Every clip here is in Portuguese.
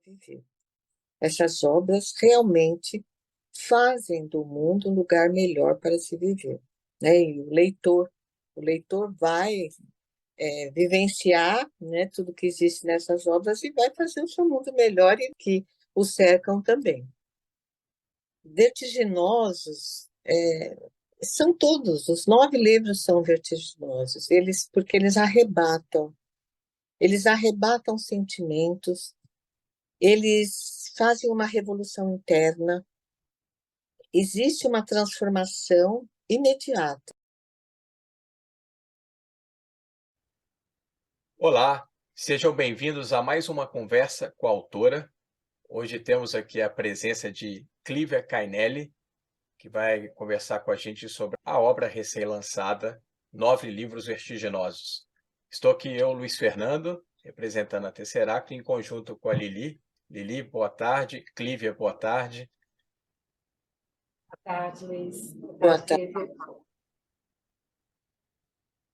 viver. Essas obras realmente fazem do mundo um lugar melhor para se viver, né? E o leitor vai vivenciar, né, tudo que existe nessas obras e vai fazer o seu mundo melhor e que o cercam também. Vertiginosos são todos, os 9 livros são vertiginosos, porque eles arrebatam sentimentos, eles fazem uma revolução interna, existe uma transformação imediata. Olá, sejam bem-vindos a mais uma conversa com a autora. Hoje temos aqui a presença de Clívia Cainelli, que vai conversar com a gente sobre a obra recém-lançada, 9 Livros Vertiginosos. Estou aqui eu, Luiz Fernando, representando a Tesseract, em conjunto com a Lili. Lili, boa tarde. Clívia, boa tarde. Boa tarde, Luiz. Boa Boa tarde, tarde. Clívia.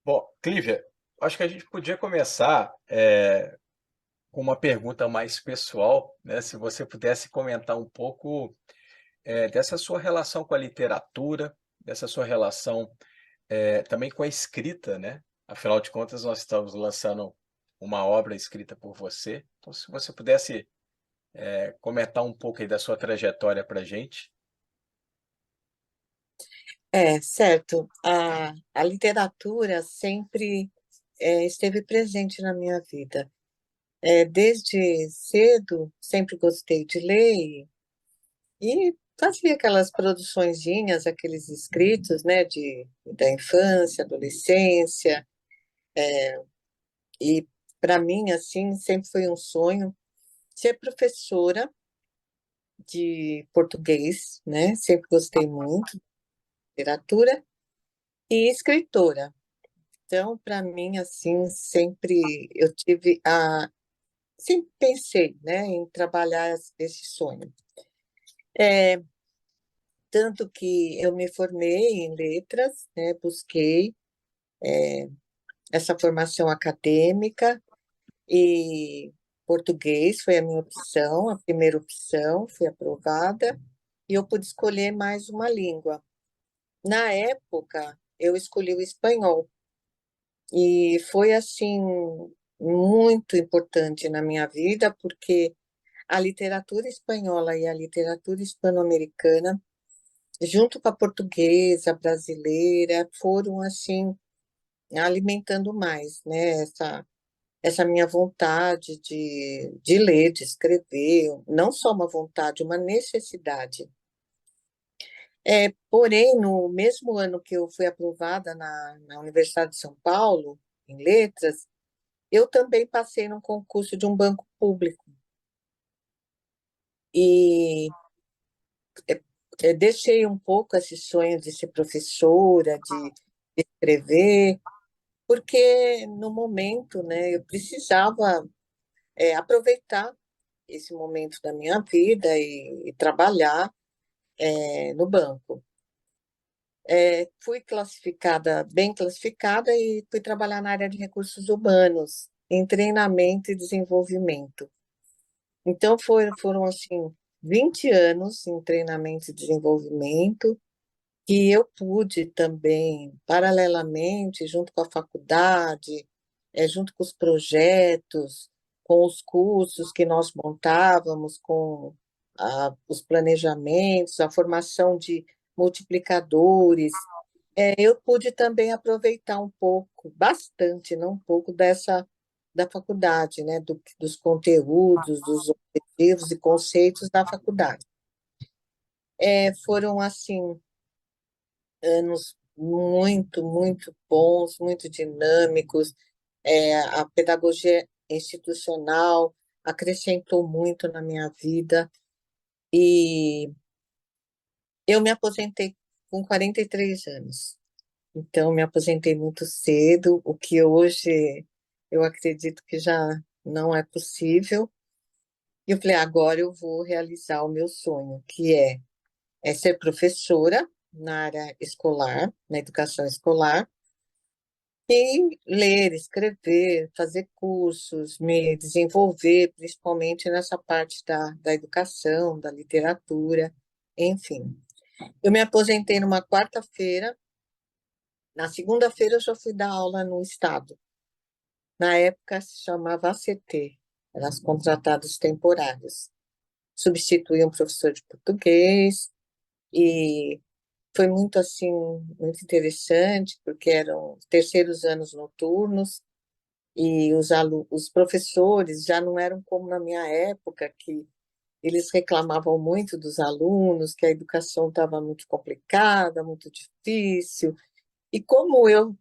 Bom, Clívia, acho que a gente podia começar com uma pergunta mais pessoal, né? Se você pudesse comentar um pouco dessa sua relação com a literatura, dessa sua relação também com a escrita, né? Afinal de contas, nós estamos lançando uma obra escrita por você. Então, se você pudesse comentar um pouco aí da sua trajetória para a gente. Certo. A literatura sempre esteve presente na minha vida. Desde cedo, sempre gostei de ler e fazia aquelas produçõezinhas, aqueles escritos, né, da infância, adolescência, e para mim, assim, sempre foi um sonho ser professora de português, né, sempre gostei muito de literatura e escritora. Então, para mim, assim, sempre pensei, né, em trabalhar esse sonho. É, Tanto que eu me formei em letras, né, busquei essa formação acadêmica e português foi a minha opção, a primeira opção, fui aprovada e eu pude escolher mais uma língua. Na época, eu escolhi o espanhol e foi assim muito importante na minha vida porque a literatura espanhola e a literatura hispano-americana, junto com a portuguesa, brasileira, foram assim alimentando mais, né, essa minha vontade de ler, de escrever, não só uma vontade, uma necessidade. Porém, no mesmo ano que eu fui aprovada na Universidade de São Paulo, em letras, eu também passei num concurso de um banco público. E deixei um pouco esse sonho de ser professora, de escrever, porque no momento, né, eu precisava aproveitar esse momento da minha vida e trabalhar no banco. Fui classificada, bem classificada, e fui trabalhar na área de recursos humanos, em treinamento e desenvolvimento. Então, foram assim, 20 anos em treinamento e desenvolvimento, que eu pude também, paralelamente, junto com a faculdade, junto com os projetos, com os cursos que nós montávamos, com os planejamentos, a formação de multiplicadores, eu pude também aproveitar um pouco, bastante, não um pouco, da faculdade, né, dos conteúdos, dos objetivos e conceitos da faculdade. Foram, assim, anos muito, muito bons, muito dinâmicos. A pedagogia institucional acrescentou muito na minha vida e eu me aposentei com 43 anos. Então, me aposentei muito cedo, o que hoje eu acredito que já não é possível. E eu falei, agora eu vou realizar o meu sonho, que é ser professora na área escolar, na educação escolar, E ler, escrever, fazer cursos, me desenvolver, principalmente nessa parte da educação, da literatura, enfim. Eu me aposentei numa quarta-feira, na segunda-feira eu já fui dar aula no estado. Na época se chamava ACT, eram as contratados temporários. Substituí um professor de português e foi muito assim, muito interessante, porque eram terceiros anos noturnos e os professores já não eram como na minha época, que eles reclamavam muito dos alunos, que a educação estava muito complicada, muito difícil. E como eu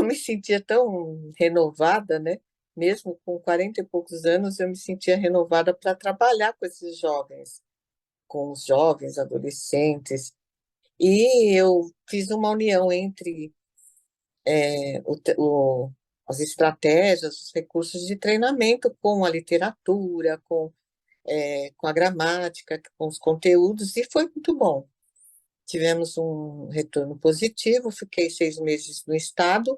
me sentia tão renovada, né? Mesmo com 40 e poucos anos, eu me sentia renovada para trabalhar com esses jovens, com os jovens, adolescentes. E eu fiz uma união entre as estratégias, os recursos de treinamento com a literatura, com a gramática, com os conteúdos, e foi muito bom. Tivemos um retorno positivo, fiquei 6 meses no estado,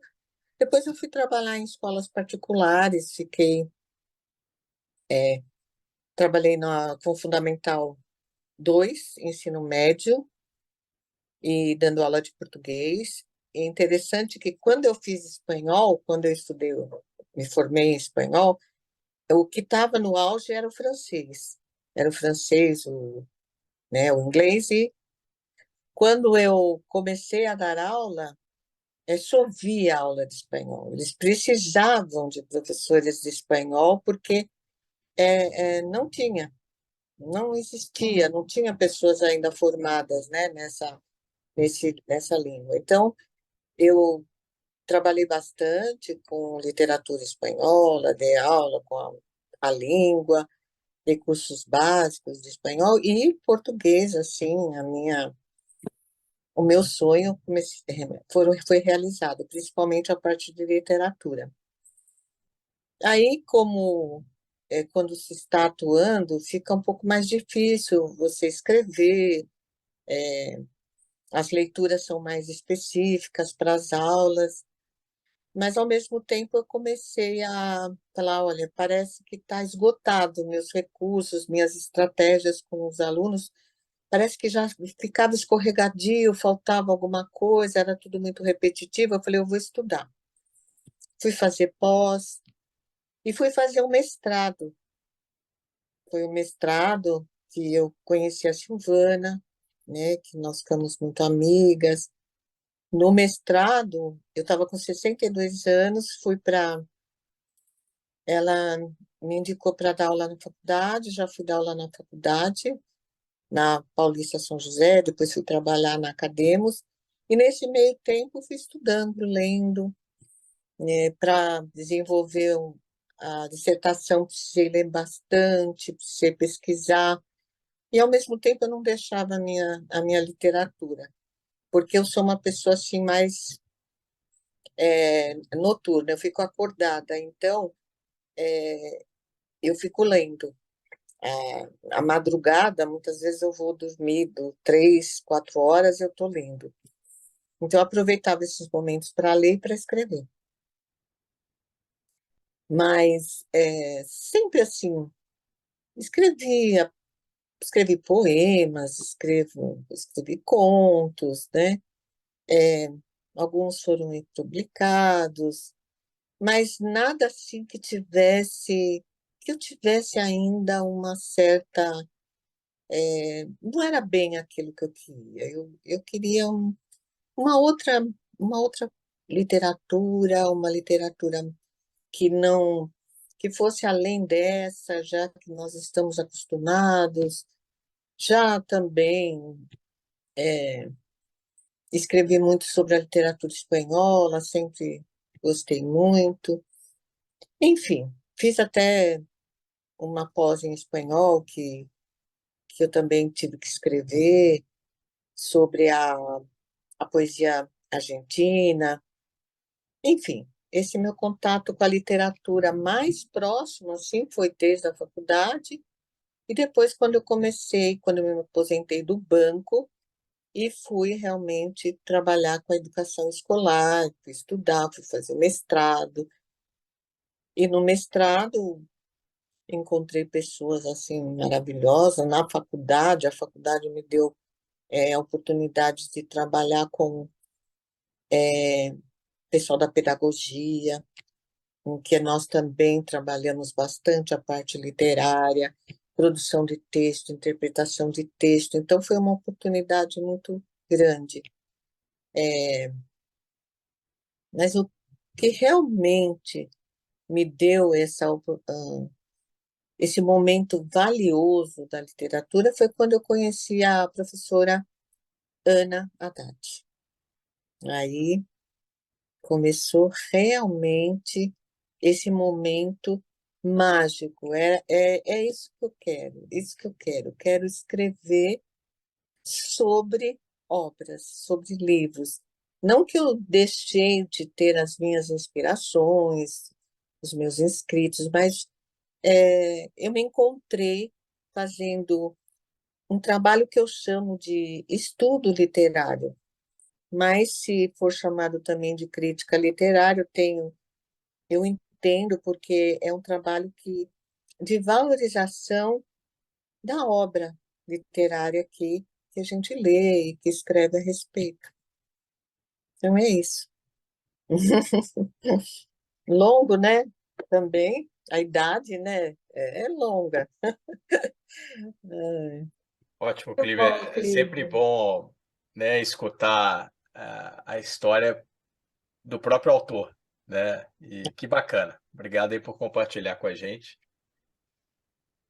depois eu fui trabalhar em escolas particulares, trabalhei com Fundamental 2, ensino médio, e dando aula de português. E é interessante que quando eu fiz espanhol, quando eu estudei, eu me formei em espanhol, o que estava no auge era o francês. Era o francês, né, o inglês, e quando eu comecei a dar aula, chovia aula de espanhol. Eles precisavam de professores de espanhol porque não tinha, não existia, não tinha pessoas ainda formadas, né, nessa língua. Então, eu trabalhei bastante com literatura espanhola, dei aula com a língua, dei cursos básicos de espanhol e português, assim, o meu sonho foi realizado, principalmente a parte de literatura. Aí, quando se está atuando, fica um pouco mais difícil você escrever, as leituras são mais específicas para as aulas, mas ao mesmo tempo eu comecei a falar, olha, parece que está esgotado meus recursos, minhas estratégias com os alunos, parece que já ficava escorregadio, faltava alguma coisa, era tudo muito repetitivo. Eu falei, eu vou estudar. Fui fazer pós e fui fazer um mestrado. Foi um mestrado que eu conheci a Silvana, né, que nós ficamos muito amigas. No mestrado, eu estava com 62 anos, ela me indicou para dar aula na faculdade, já fui dar aula na faculdade, na Paulista São José, depois fui trabalhar na Academos, e nesse meio tempo fui estudando, lendo, para desenvolver a dissertação, precisei ler bastante, precisei pesquisar, e ao mesmo tempo eu não deixava a minha literatura, porque eu sou uma pessoa assim mais noturna, eu fico acordada, então eu fico lendo. A madrugada, muitas vezes eu vou dormir 3, 4 horas, eu estou lendo. Então, eu aproveitava esses momentos para ler e para escrever. Mas sempre assim, escrevia, escrevi poemas, escrevi contos, né? É, alguns foram publicados, mas nada assim que eu tivesse ainda uma certa, não era bem aquilo que eu queria. Eu queria uma outra literatura, uma literatura que não que fosse além dessa, já que nós estamos acostumados. Já também escrevi muito sobre a literatura espanhola, sempre gostei muito. Enfim, fiz até uma pós em espanhol que eu também tive que escrever sobre a poesia argentina. Enfim, esse meu contato com a literatura mais próximo, assim, foi desde a faculdade, e depois quando eu me aposentei do banco, e fui realmente trabalhar com a educação escolar, fui estudar, fui fazer mestrado. E no mestrado encontrei pessoas assim maravilhosas. Na faculdade, a faculdade me deu a oportunidade de trabalhar com pessoal da pedagogia, em que nós também trabalhamos bastante a parte literária, produção de texto, interpretação de texto. Então, foi uma oportunidade muito grande. Mas o que realmente me deu esse momento valioso da literatura foi quando eu conheci a professora Ana Haddad. Aí começou realmente esse momento mágico. É isso que eu quero, isso que eu quero. Quero escrever sobre obras, sobre livros. Não que eu deixei de ter as minhas inspirações, os meus escritos, mas eu me encontrei fazendo um trabalho que eu chamo de estudo literário, mas se for chamado também de crítica literária, eu entendo porque é um trabalho de valorização da obra literária que a gente lê e que escreve a respeito. Então é isso. Longo, né? Também, a idade, né? É longa. É. Ótimo, Muito Clívia. bom, É sempre Clívia. bom, né, escutar a história do próprio autor, né? E que bacana. Obrigado aí por compartilhar com a gente.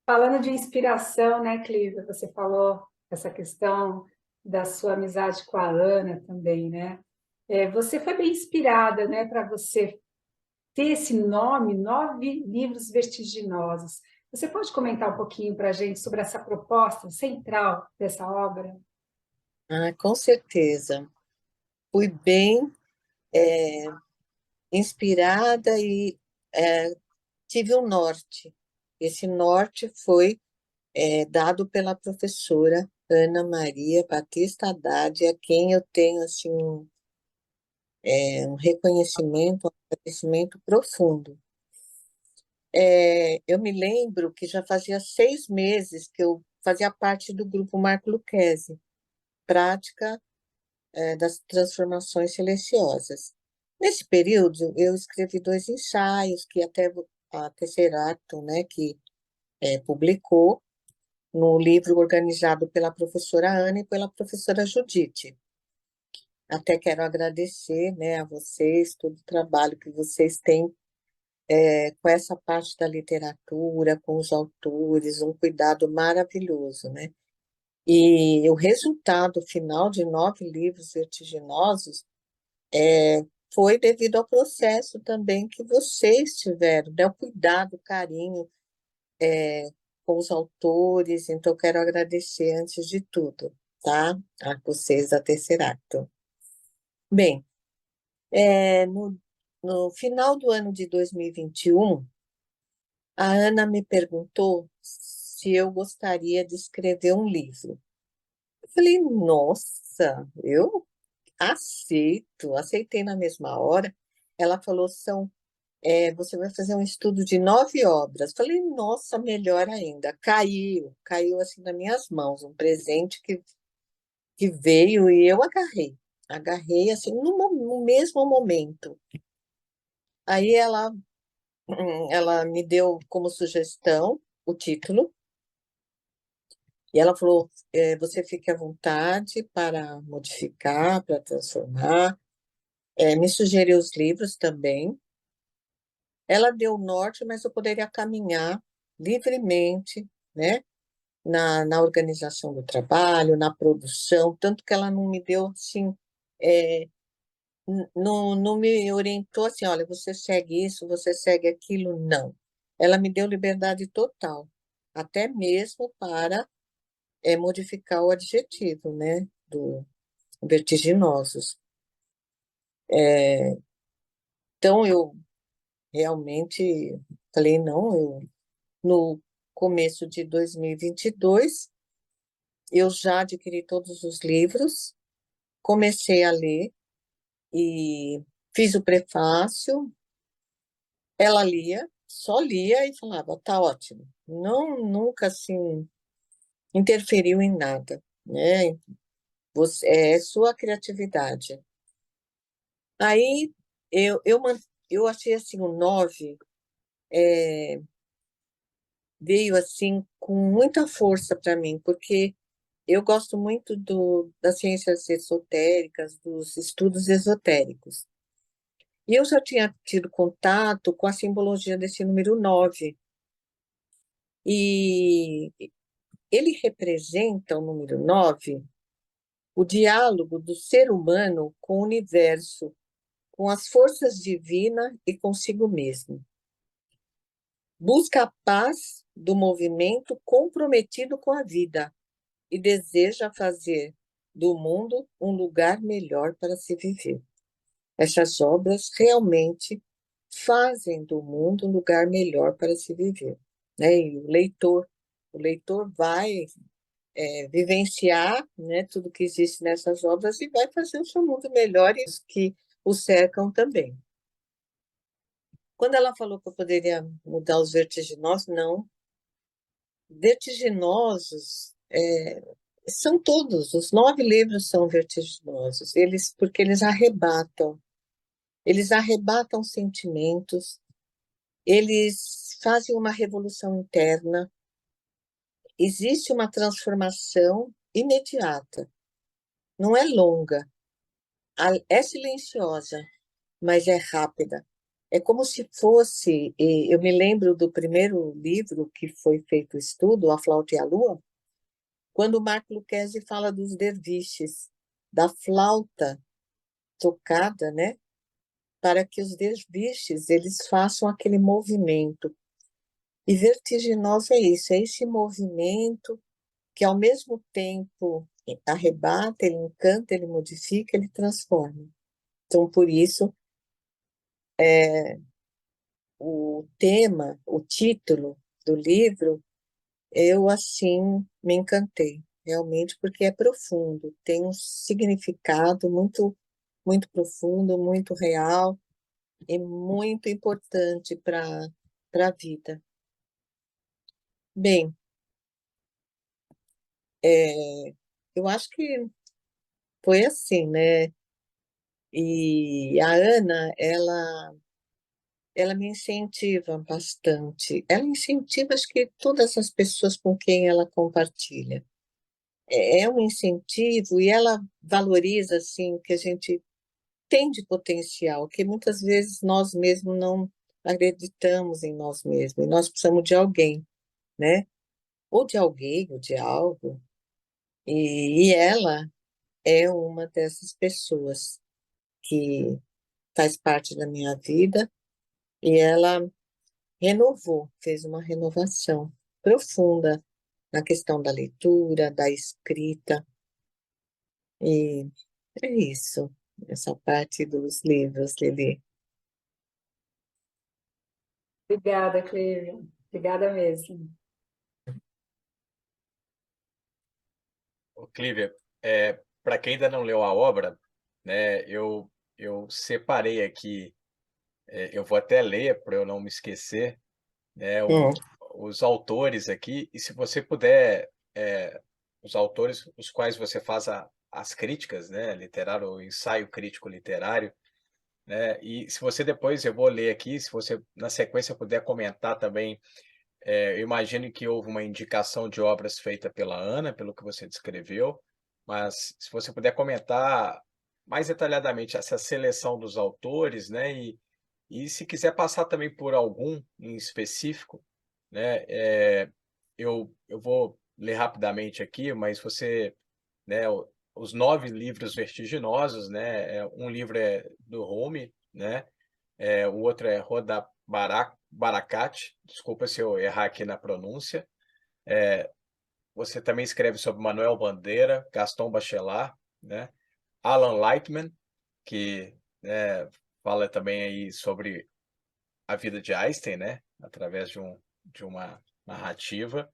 Falando de inspiração, né, Clívia? Você falou essa questão da sua amizade com a Ana também, né? Você foi bem inspirada, né, para você ter esse nome, Nove Livros Vertiginosos. Você pode comentar um pouquinho para a gente sobre essa proposta central dessa obra? Ah, com certeza. Fui bem inspirada e é, tive um norte. Esse norte foi dado pela professora Ana Maria Batista Haddad, a quem eu tenho assim, um reconhecimento, um agradecimento profundo. Eu me lembro que já fazia 6 meses que eu fazia parte do grupo Marco Lucchesi, Prática das Transformações Silenciosas. Nesse período, eu escrevi 2 ensaios que até a Tesserato, né, que publicou no livro organizado pela professora Ana e pela professora Judite. Até quero agradecer, né, a vocês, todo o trabalho que vocês têm com essa parte da literatura, com os autores, um cuidado maravilhoso, né? E o resultado final de 9 livros vertiginosos foi devido ao processo também que vocês tiveram, né? O cuidado, o carinho com os autores. Então, quero agradecer antes de tudo, tá? A vocês da Tesserato. Bem, no final do ano de 2021, a Ana me perguntou se eu gostaria de escrever um livro. Eu falei, nossa, eu aceitei na mesma hora. Ela falou, você vai fazer um estudo de 9 obras. Falei, nossa, melhor ainda. Caiu assim nas minhas mãos, um presente que veio e eu agarrei assim no mesmo momento. Aí ela me deu como sugestão o título e ela falou, você fique à vontade para modificar, para transformar. Me sugeriu os livros também. Ela deu o norte, mas eu poderia caminhar livremente, né? Na organização do trabalho, na produção, tanto que ela não me deu assim, não me orientou assim, olha, você segue isso, você segue aquilo, não. Ela me deu liberdade total, até mesmo para modificar o adjetivo, né, do vertiginosos. Então, eu realmente falei, não, no começo de 2022, eu já adquiri todos os livros, comecei a ler e fiz o prefácio. Ela lia, só lia e falava, tá ótimo. Não, nunca assim interferiu em nada, né? É sua criatividade. Aí eu achei assim o 9 veio assim com muita força para mim, porque eu gosto muito das ciências esotéricas, dos estudos esotéricos. E eu já tinha tido contato com a simbologia desse número 9. E ele representa, o número 9, o diálogo do ser humano com o universo, com as forças divinas e consigo mesmo. Busca a paz do movimento comprometido com a vida e deseja fazer do mundo um lugar melhor para se viver. Essas obras realmente fazem do mundo um lugar melhor para se viver, né? E o leitor vai vivenciar, né, tudo que existe nessas obras e vai fazer o seu mundo melhor e os que o cercam também. Quando ela falou que eu poderia mudar os vertiginosos, não. Vertiginosos são todos, os 9 livros são vertiginosos, porque eles arrebatam sentimentos, eles fazem uma revolução interna, existe uma transformação imediata, não é longa, é silenciosa, mas é rápida. É como se fosse, eu me lembro do primeiro livro que foi feito o estudo, A Flauta e a Lua, quando o Marco Lucchesi fala dos derviches, da flauta tocada, né, para que os derviches eles façam aquele movimento. E vertiginoso é isso, é esse movimento que ao mesmo tempo arrebata, ele encanta, ele modifica, ele transforma. Então, por isso, o tema, o título do livro, eu assim me encantei, realmente, porque é profundo, tem um significado muito profundo, muito real e muito importante para a vida. Bem, eu acho que foi assim, né? E a Ana, ela me incentiva bastante. Ela incentiva, acho que todas as pessoas com quem ela compartilha. É um incentivo e ela valoriza assim o que a gente tem de potencial, que muitas vezes nós mesmos não acreditamos em nós mesmos, e nós precisamos de alguém, né? Ou de alguém, ou de algo. E ela é uma dessas pessoas que faz parte da minha vida e ela renovou, fez uma renovação profunda na questão da leitura, da escrita, e é isso, essa parte dos livros, Lili. Obrigada, Clívia. Obrigada mesmo. Ô, Clívia, para quem ainda não leu a obra, né, eu separei aqui, eu vou até ler para eu não me esquecer, né, Hum, os autores aqui, e se você puder, os autores os quais você faz as críticas, né, literário, o ensaio crítico literário, né, e se você depois, eu vou ler aqui, se você na sequência puder comentar também, eu imagino que houve uma indicação de obras feita pela Ana, pelo que você descreveu, mas se você puder comentar mais detalhadamente essa seleção dos autores, né, e se quiser passar também por algum em específico, né, eu vou ler rapidamente aqui, mas você, né, os 9 livros vertiginosos, né, um livro é do Rumi, né, o outro é Roda Barakat, desculpa se eu errar aqui na pronúncia. Você também escreve sobre Manuel Bandeira, Gaston Bachelard, né? Alan Lightman, que, né, fala também aí sobre a vida de Einstein, né? Através de uma narrativa.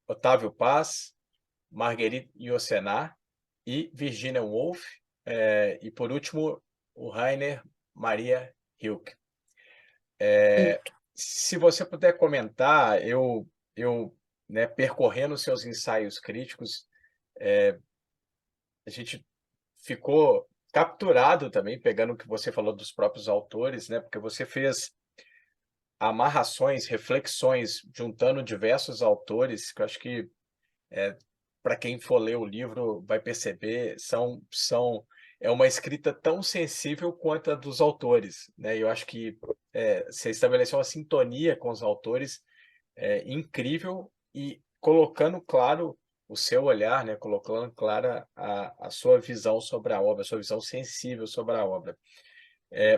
Otávio Paz, Marguerite Yourcenar e Virginia Woolf, e por último, o Rainer Maria Rilke. Sim. Se você puder comentar, né, percorrendo seus ensaios críticos, a gente ficou capturado também, pegando o que você falou dos próprios autores, né, porque você fez amarrações, reflexões, juntando diversos autores, que eu acho que, para quem for ler o livro vai perceber, é uma escrita tão sensível quanto a dos autores, né, e eu acho que, você estabeleceu uma sintonia com os autores, incrível, e colocando claro o seu olhar, né, colocando clara a sua visão sobre a obra, a sua visão sensível sobre a obra.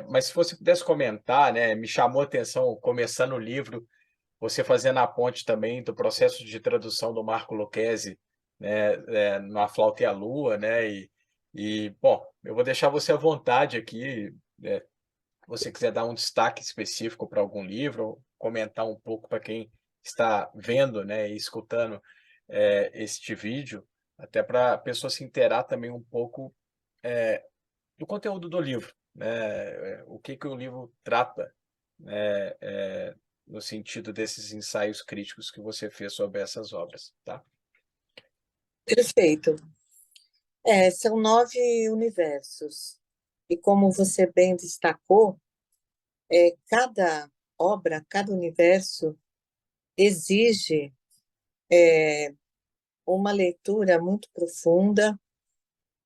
Mas se você pudesse comentar, né, me chamou a atenção, começando o livro, você fazendo a ponte também do processo de tradução do Marco Lucchesi, né, no A Flauta e a Lua, né, bom, eu vou deixar você à vontade aqui, se você quiser dar um destaque específico para algum livro, comentar um pouco para quem está vendo, né, e escutando, este vídeo, até para a pessoa se inteirar também um pouco, do conteúdo do livro, né, o que que o livro trata, né, no sentido desses ensaios críticos que você fez sobre essas obras, tá? Perfeito. São 9 universos. E como você bem destacou, cada obra, cada universo exige uma leitura muito profunda,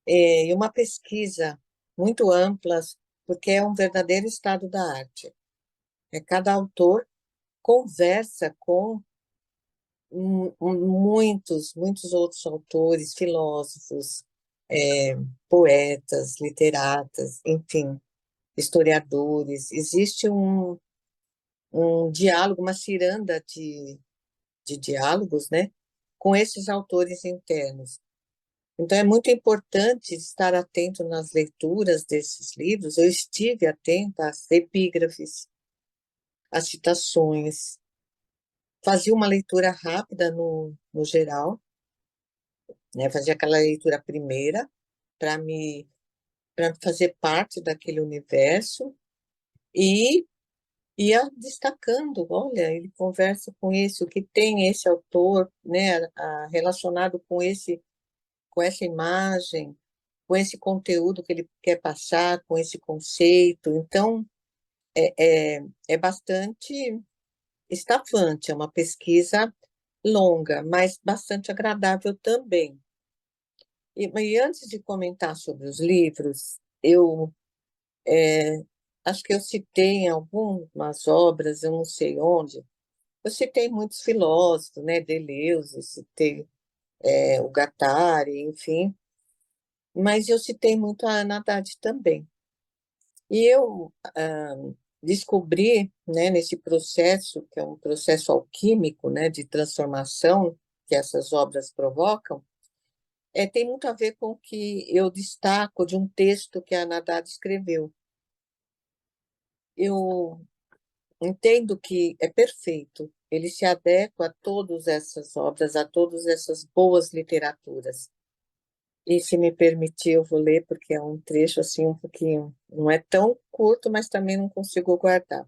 e uma pesquisa muito ampla, porque é um verdadeiro estado da arte. Cada autor conversa com muitos outros autores, filósofos, poetas, literatas, enfim, historiadores. Existe um diálogo, uma ciranda de diálogos, né, com esses autores internos. Então, é muito importante estar atento nas leituras desses livros. Eu estive atenta às epígrafes, às citações, fazia uma leitura rápida no geral, né? Fazia aquela leitura primeira para me para fazer parte daquele universo e ia destacando, olha, ele conversa com esse, o que tem esse autor, né, relacionado com essa imagem, com esse conteúdo que ele quer passar, com esse conceito. Então, é bastante estafante, é uma pesquisa longa, mas bastante agradável também. E antes de comentar sobre os livros, eu acho que eu citei em algumas obras, eu não sei onde, eu citei muitos filósofos, né, Deleuze, citei o Guattari, enfim, mas eu citei muito a Ana Haddad também. E eu descobri, né, nesse processo, que é um processo alquímico, né, de transformação que essas obras provocam, tem muito a ver com o que eu destaco de um texto que a Ana Haddad escreveu. Eu entendo que é perfeito, ele se adequa a todas essas obras, a todas essas boas literaturas. E se me permitir, eu vou ler, porque é um trecho assim um pouquinho, não é tão curto, mas também não consigo guardar.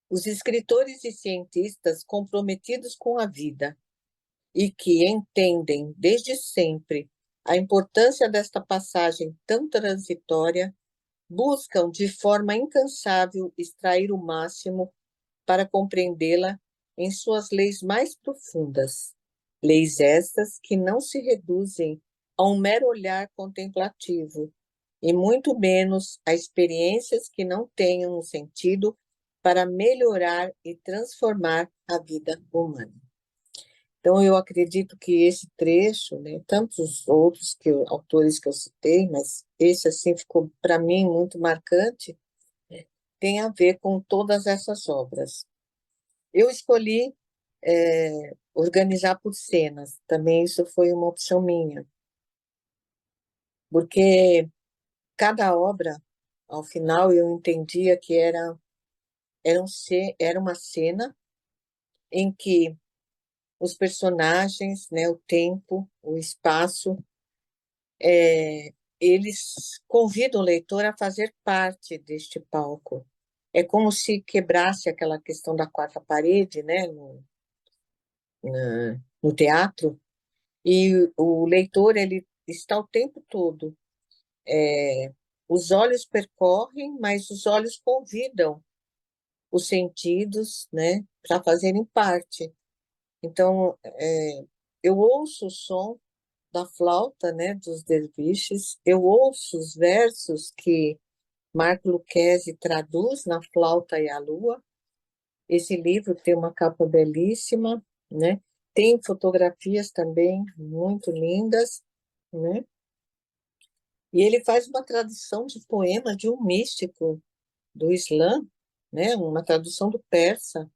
Os escritores e cientistas comprometidos com a vida e que entendem desde sempre a importância desta passagem tão transitória, buscam de forma incansável extrair o máximo para compreendê-la em suas leis mais profundas. Leis estas que não se reduzem a um mero olhar contemplativo, e muito menos a experiências que não tenham um sentido para melhorar e transformar a vida humana. Então, eu acredito que esse trecho, né, tantos outros autores que eu citei, mas esse assim ficou para mim muito marcante, tem a ver com todas essas obras. Eu escolhi organizar por cenas, também isso foi uma opção minha, porque cada obra, ao final, eu entendia que era uma cena em que os personagens, né, o tempo, o espaço, eles convidam o leitor a fazer parte deste palco. É como se quebrasse aquela questão da quarta parede, né, no teatro, e o leitor ele está o tempo todo. Os olhos percorrem, mas os olhos convidam os sentidos, né, para fazerem parte. Então, eu ouço o som da flauta, né, dos derviches, eu ouço os versos que Marco Lucchesi traduz na Flauta e a Lua. Esse livro tem uma capa belíssima, né? Tem fotografias também muito lindas, né? E ele faz uma tradução de poema de um místico do Islã, né? Uma tradução do persa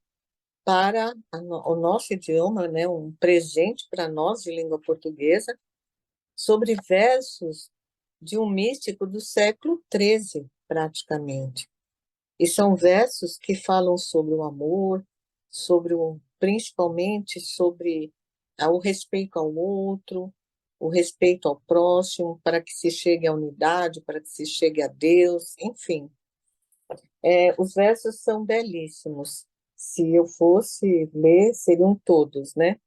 para o nosso idioma, né? Um presente para nós de língua portuguesa, sobre versos de um místico do século XIII, praticamente. E são versos que falam sobre o amor, principalmente sobre o respeito ao outro, o respeito ao próximo, para que se chegue à unidade, para que se chegue a Deus, enfim. Os versos são belíssimos. Se eu fosse ler, seriam todos, né?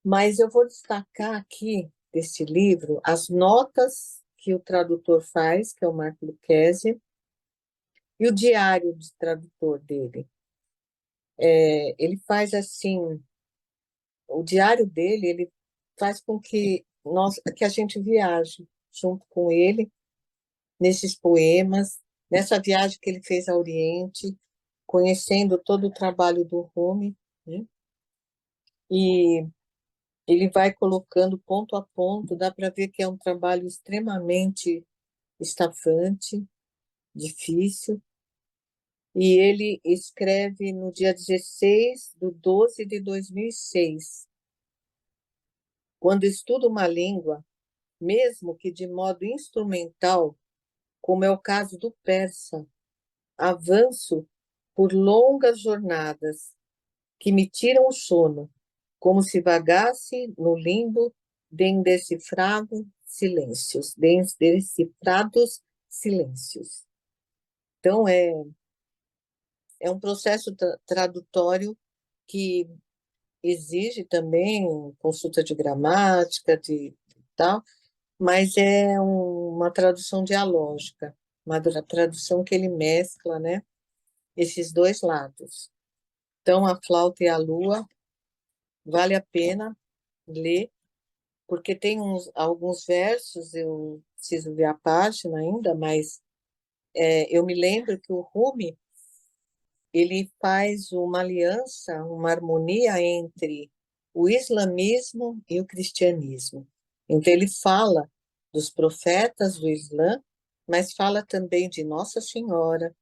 Mas eu vou destacar aqui, deste livro, as notas que o tradutor faz, que é o Marco Lucchesi, e o diário de tradutor dele. Ele faz assim, o diário dele, ele faz com que a gente viaje junto com ele nesses poemas, nessa viagem que ele fez ao Oriente, conhecendo todo o trabalho do Rumi, né? E ele vai colocando ponto a ponto, dá para ver que é um trabalho extremamente estafante, difícil, e ele escreve no dia 16/12/2006. Quando estudo uma língua, mesmo que de modo instrumental, como é o caso do persa, avanço por longas jornadas que me tiram o sono, como se vagasse no limbo de indecifrados silêncios. Então, é um processo tradutório que exige também consulta de gramática, de tal, mas é uma tradução dialógica, uma tradução que ele mescla, né, esses dois lados. Então, A Flauta e a Lua vale a pena ler, porque tem alguns versos, eu preciso ver a página ainda, mas eu me lembro que o Rumi ele faz uma aliança, uma harmonia entre o islamismo e o cristianismo. Então, ele fala dos profetas do Islã, mas fala também de Nossa Senhora,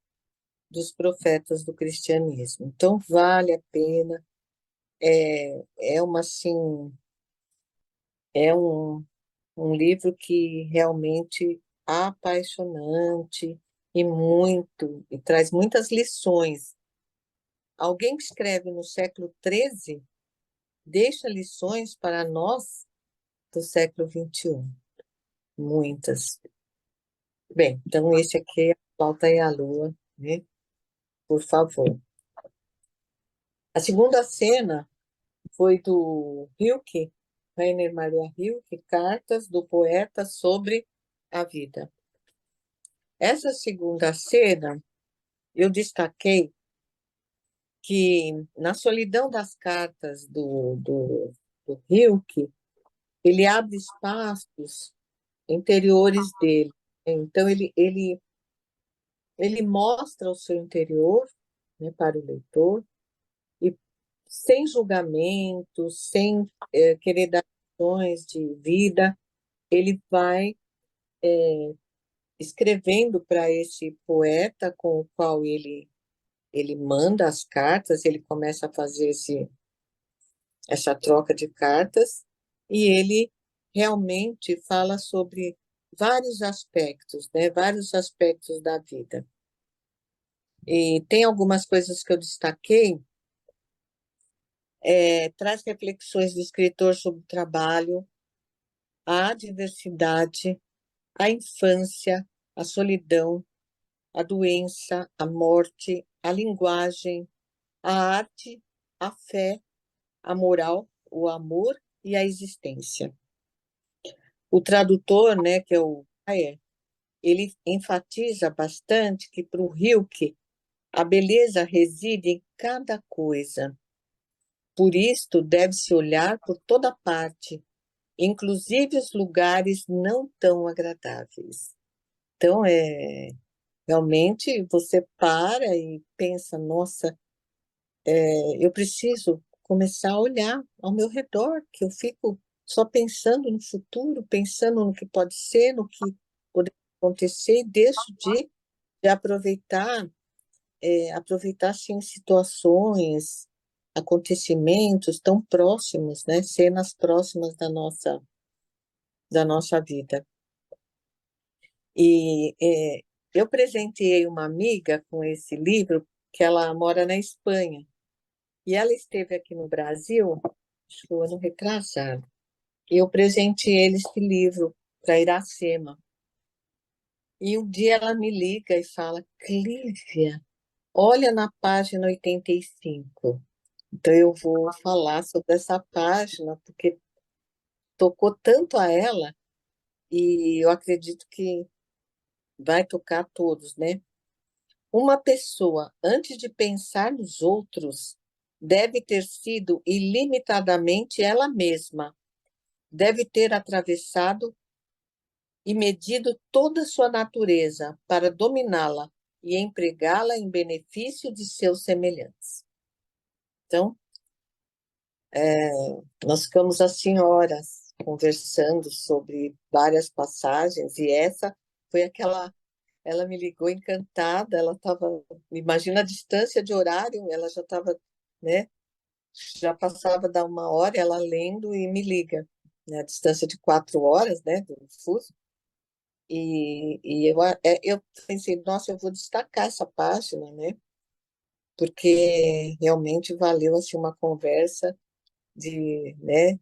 dos profetas do cristianismo. Então, vale a pena. Assim, é um livro que realmente é apaixonante e traz muitas lições. Alguém que escreve no século XIII deixa lições para nós do século XXI, muitas. Bem, então esse aqui é A Flauta e a Lua, né? Por favor. A segunda cena foi do Rilke, Rainer Maria Rilke, Cartas do Poeta sobre a Vida. Essa segunda cena, eu destaquei que, na solidão das cartas do Rilke, ele abre espaços interiores dele. Então, ele mostra o seu interior, né, para o leitor, e sem julgamento, sem querer dar lições de vida, ele vai escrevendo para esse poeta com o qual ele manda as cartas, ele começa a fazer essa troca de cartas, e ele realmente fala sobre vários aspectos, né? Vários aspectos da vida. E tem algumas coisas que eu destaquei, traz reflexões do escritor sobre o trabalho, a diversidade, a infância, a solidão, a doença, a morte, a linguagem, a arte, a fé, a moral, o amor e a existência. O tradutor, né, que é o Bayer, ele enfatiza bastante que para o Rilke a beleza reside em cada coisa. Por isto deve-se olhar por toda parte, inclusive os lugares não tão agradáveis. Então, realmente você para e pensa, nossa, eu preciso começar a olhar ao meu redor, que eu fico só pensando no futuro, pensando no que pode ser, no que poderia acontecer, e deixo de aproveitar, aproveitar assim, situações, acontecimentos tão próximos, né? Cenas próximas da nossa vida. E eu presenteei uma amiga com esse livro, que ela mora na Espanha. E ela esteve aqui no Brasil, acho que o ano retrasado, e eu presenteei esse livro para Iracema. E um dia ela me liga e fala, Clívia, olha na página 85. Então eu vou falar sobre essa página, porque tocou tanto a ela, e eu acredito que vai tocar a todos, né? Uma pessoa, antes de pensar nos outros, deve ter sido ilimitadamente ela mesma, deve ter atravessado e medido toda a sua natureza para dominá-la e empregá-la em benefício de seus semelhantes. Então, nós ficamos assim horas conversando sobre várias passagens, e essa foi aquela. Ela me ligou encantada, ela estava, imagina a distância de horário, ela já estava, né? Já passava da 1 hora, ela lendo e me liga, né? A distância de 4 horas, né? Do fuso. E eu pensei, nossa, eu vou destacar essa página, né? Porque realmente valeu assim uma conversa né?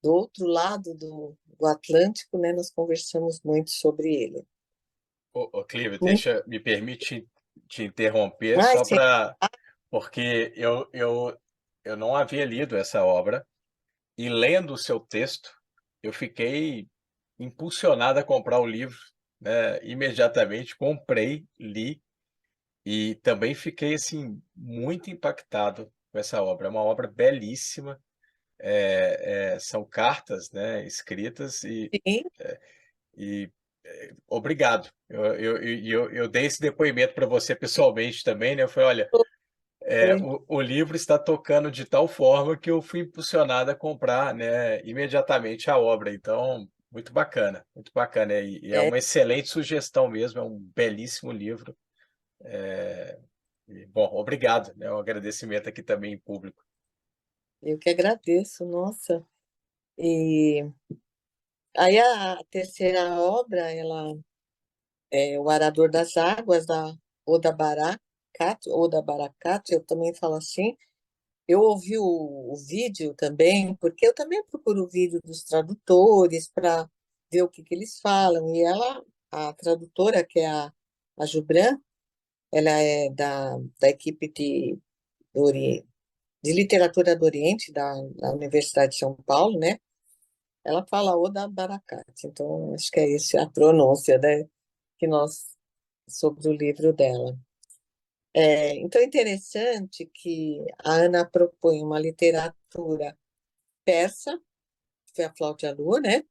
Do outro lado do Atlântico, né? Nós conversamos muito sobre ele. Clívia, Muito. me permite te interromper Ai, só sim. para porque eu não havia lido essa obra e lendo o seu texto eu fiquei impulsionado a comprar o livro, né? Imediatamente comprei, li e também fiquei assim muito impactado com essa obra. É uma obra belíssima, são cartas, né, escritas Sim, e obrigado. Eu dei esse depoimento para você pessoalmente também, né? Eu falei, olha, foi. o livro está tocando de tal forma que eu fui impulsionado a comprar, né, imediatamente a obra. Então, muito bacana, muito bacana. E é É, uma excelente sugestão mesmo, é um belíssimo livro. Bom, obrigado, né? Um agradecimento aqui também em público. eu que agradeço, nossa. E aí a terceira obra, ela é O Arador das Águas, da Oda Barakat, Oda Barakat, eu também falo assim. Eu ouvi o vídeo também, porque eu também procuro o vídeo dos tradutores para ver o que, que eles falam. E ela, a tradutora, que é a Jubran, ela é da equipe de literatura do Oriente, da Universidade de São Paulo, né? Ela fala Oda Barakat, então acho que é isso, a pronúncia, né? Que nós, sobre o livro dela. Então é interessante que a Ana propõe uma literatura persa, que foi a Flauta Lua, né?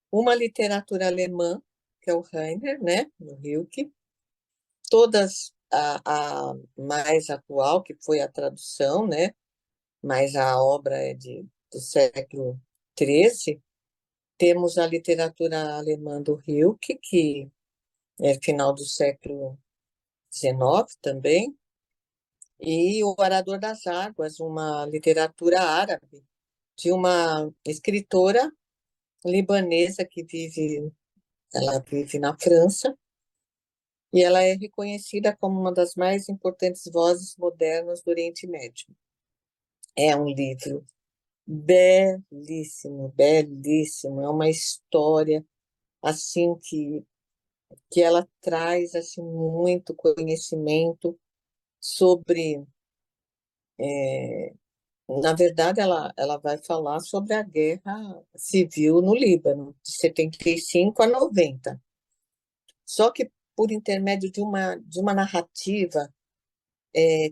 Uma literatura alemã, que é o Heiner, né? No Rilke. Todas a mais atual, que foi a tradução, né? Mas a obra é do século XIII. Temos a literatura alemã do Rilke, que é final do século XIX também, e O Orador das Águas, uma literatura árabe, de uma escritora libanesa ela vive na França, e ela é reconhecida como uma das mais importantes vozes modernas do Oriente Médio. É um livro belíssimo, belíssimo, é uma história assim que que ela traz assim, muito conhecimento sobre, na verdade, ela vai falar sobre a guerra civil no Líbano, de 75 a 90. Só que por intermédio de uma narrativa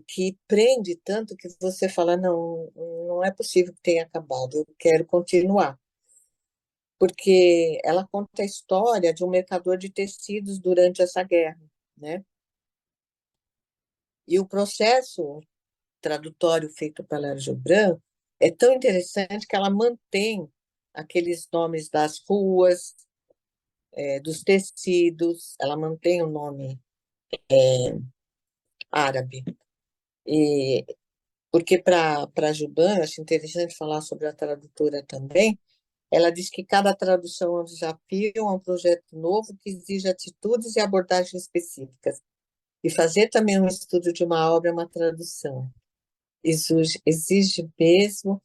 que prende tanto que você fala, não, não é possível que tenha acabado, eu quero continuar. Porque ela conta a história de um mercador de tecidos durante essa guerra, né? E o processo tradutório feito pela Gibran é tão interessante que ela mantém aqueles nomes das ruas, dos tecidos, ela mantém o nome árabe. E porque para Gibran, eu acho interessante falar sobre a tradutora também, ela diz que cada tradução é um desafio, é um projeto novo que exige atitudes e abordagens específicas. E fazer também um estudo de uma obra é uma tradução. Exige mesmo,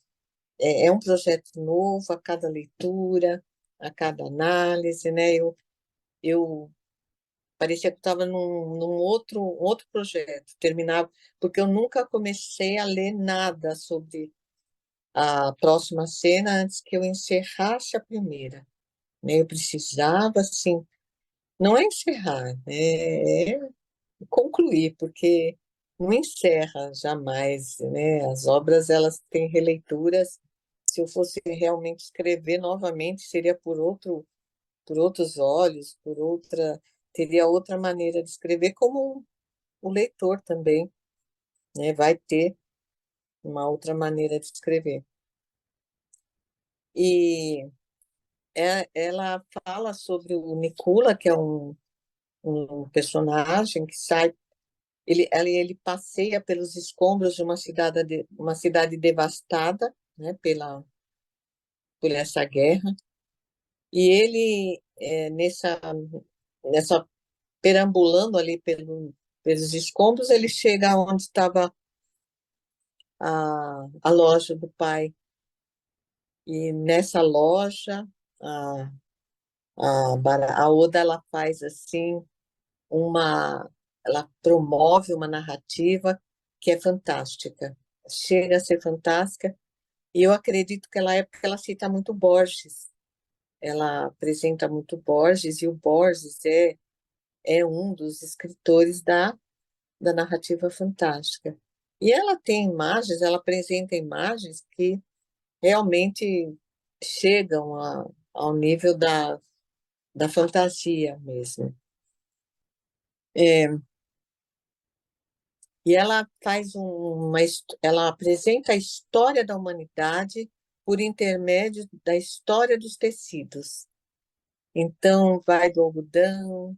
é um projeto novo a cada leitura, a cada análise, né? Eu parecia que estava num outro projeto, terminava, porque eu nunca comecei a ler nada sobre a próxima cena antes que eu encerrasse a primeira, né? Eu precisava, assim, não é encerrar, né? É concluir, porque não encerra jamais, né? As obras, elas têm releituras. Se eu fosse realmente escrever novamente, seria por outros olhos, teria outra maneira de escrever, como o leitor também, né? Vai ter uma outra maneira de escrever. E ela fala sobre o Nicola, que é um personagem que sai. Ele passeia pelos escombros de uma cidade devastada, né, por essa guerra, e ele, nessa perambulando ali pelos escombros, ele chega onde estava a loja do pai, e nessa loja, a, a Oda, ela faz assim, uma, ela promove uma narrativa que é fantástica, chega a ser fantástica. E eu acredito que naquela época ela cita muito Borges, ela apresenta muito Borges, e o Borges é um dos escritores da narrativa fantástica. E ela tem imagens, ela apresenta imagens que realmente chegam ao nível da fantasia mesmo. É, e ela ela apresenta a história da humanidade por intermédio da história dos tecidos. Então, vai do algodão,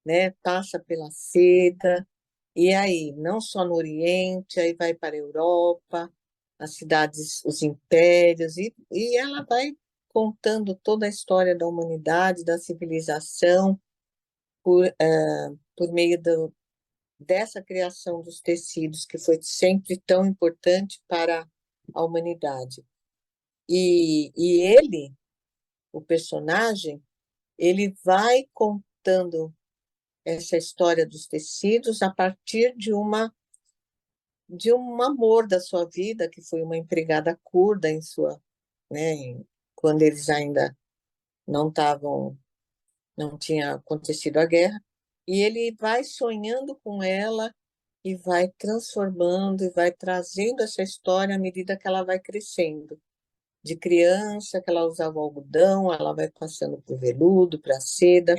né, passa pela seda, e aí, não só no Oriente, aí vai para a Europa, as cidades, os impérios, e ela vai contando toda a história da humanidade, da civilização, por meio dessa criação dos tecidos, que foi sempre tão importante para a humanidade. E ele, o personagem, ele vai contando essa história dos tecidos a partir de um amor da sua vida, que foi uma empregada curda quando eles ainda não estavam, não tinha acontecido a guerra, e ele vai sonhando com ela e vai transformando e vai trazendo essa história à medida que ela vai crescendo. De criança, que ela usava algodão, ela vai passando para o veludo, para a seda.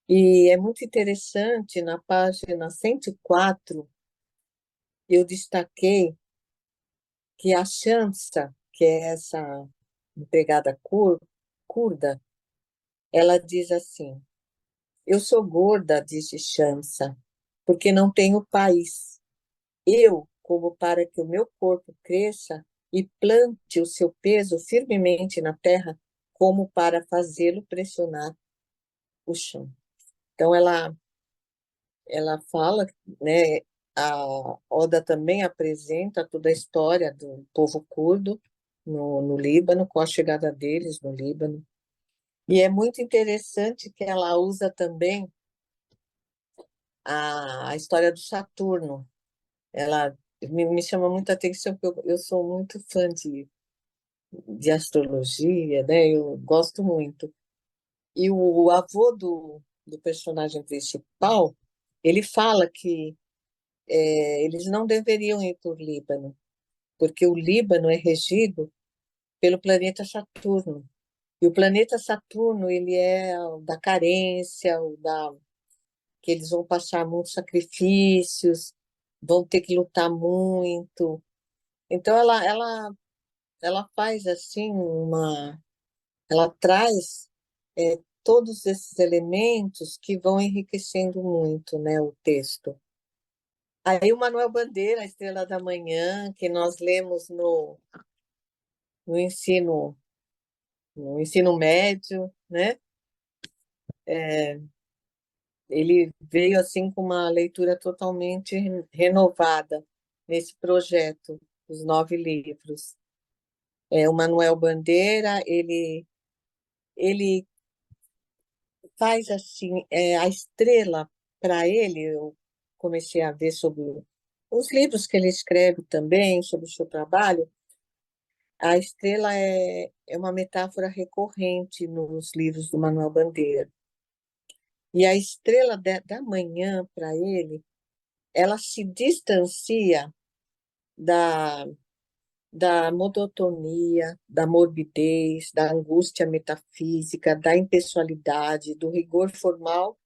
E é muito interessante, na página 104, eu destaquei que a Shamsa, que é essa empregada curda, ela diz assim: eu sou gorda, disse Shamsa, porque não tenho país. Eu, como para que o meu corpo cresça e plante o seu peso firmemente na terra, como para fazê-lo pressionar o chão. Então, ela fala, né, a Oda também apresenta toda a história do povo curdo no Líbano, com a chegada deles no Líbano. E é muito interessante que ela usa também a história do Saturno. Ela me chama muita atenção, porque eu sou muito fã de astrologia, né? Eu gosto muito. E o avô do personagem principal, ele fala que eles não deveriam ir para o Líbano, porque o Líbano é regido pelo planeta Saturno. E o planeta Saturno, ele é o da carência, que eles vão passar muitos sacrifícios, vão ter que lutar muito. Então, ela faz assim ela traz todos esses elementos que vão enriquecendo muito, né, o texto. Aí o Manuel Bandeira, a Estrela da Manhã, que nós lemos no ensino, no ensino médio, né? Ele veio assim com uma leitura totalmente renovada nesse projeto, os 9 livros. O Manuel Bandeira, ele faz assim, a estrela para ele, eu comecei a ver sobre os livros que ele escreve também, sobre o seu trabalho. A estrela é uma metáfora recorrente nos livros do Manuel Bandeira. E a estrela da manhã, para ele, ela se distancia da, da monotonia, da morbidez, da angústia metafísica, da impessoalidade, do rigor formal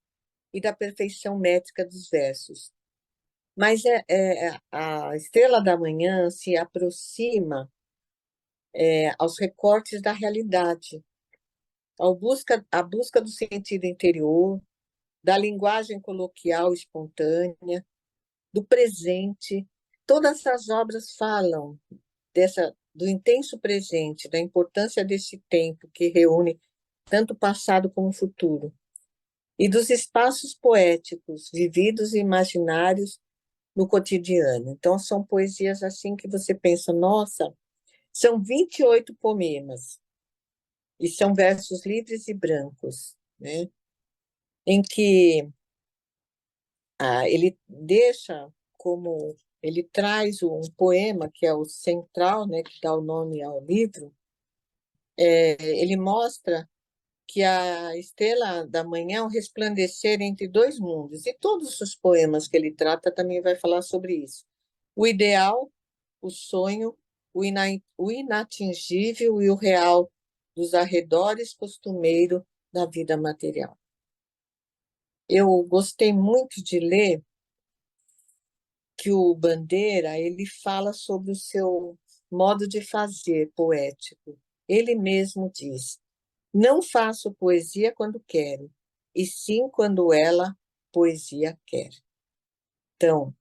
e da perfeição métrica dos versos. Mas a estrela da manhã se aproxima aos recortes da realidade, a busca do sentido interior, da linguagem coloquial espontânea, do presente. Todas as obras falam do intenso presente, da importância desse tempo que reúne tanto passado como futuro, e dos espaços poéticos, vividos e imaginários no cotidiano. Então, são poesias assim que você pensa, nossa, são 28 poemas, e são versos livres e brancos, né? Em que ele deixa como ele traz um poema que é o central, né, que dá o nome ao livro. Ele mostra que a estrela da manhã é um resplandecer entre dois mundos, e todos os poemas que ele trata também vai falar sobre isso. O ideal, o sonho, o inatingível e o real dos arredores costumeiro da vida material. Eu gostei muito de ler que o Bandeira ele fala sobre o seu modo de fazer poético. Ele mesmo diz: não faço poesia quando quero, e sim quando ela, poesia, quer. Então,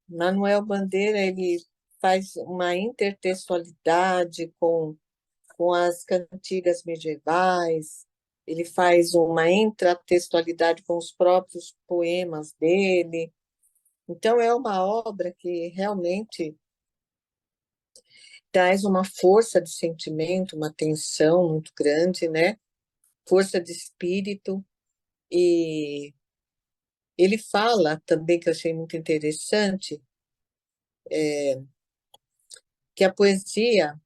Manuel Bandeira ele faz uma intertextualidade com as cantigas medievais, ele faz uma intratextualidade com os próprios poemas dele. Então, é uma obra que realmente traz uma força de sentimento, uma tensão muito grande, né? Força de espírito. E ele fala também, que eu achei muito interessante, que a poesia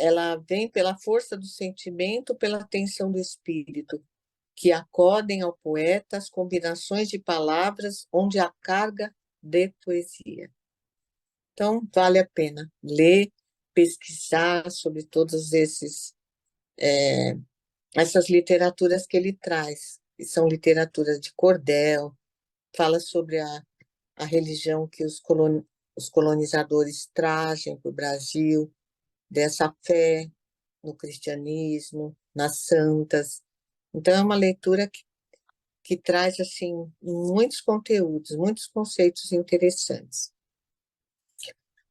ela vem pela força do sentimento, pela tensão do espírito, que acodem ao poeta as combinações de palavras onde há carga de poesia. Então, vale a pena ler, pesquisar sobre todos essas literaturas que ele traz, que são literaturas de cordel, fala sobre a religião que os colonizadores trazem para o Brasil, dessa fé no cristianismo, nas santas. Então, é uma leitura que traz assim muitos conteúdos, muitos conceitos interessantes.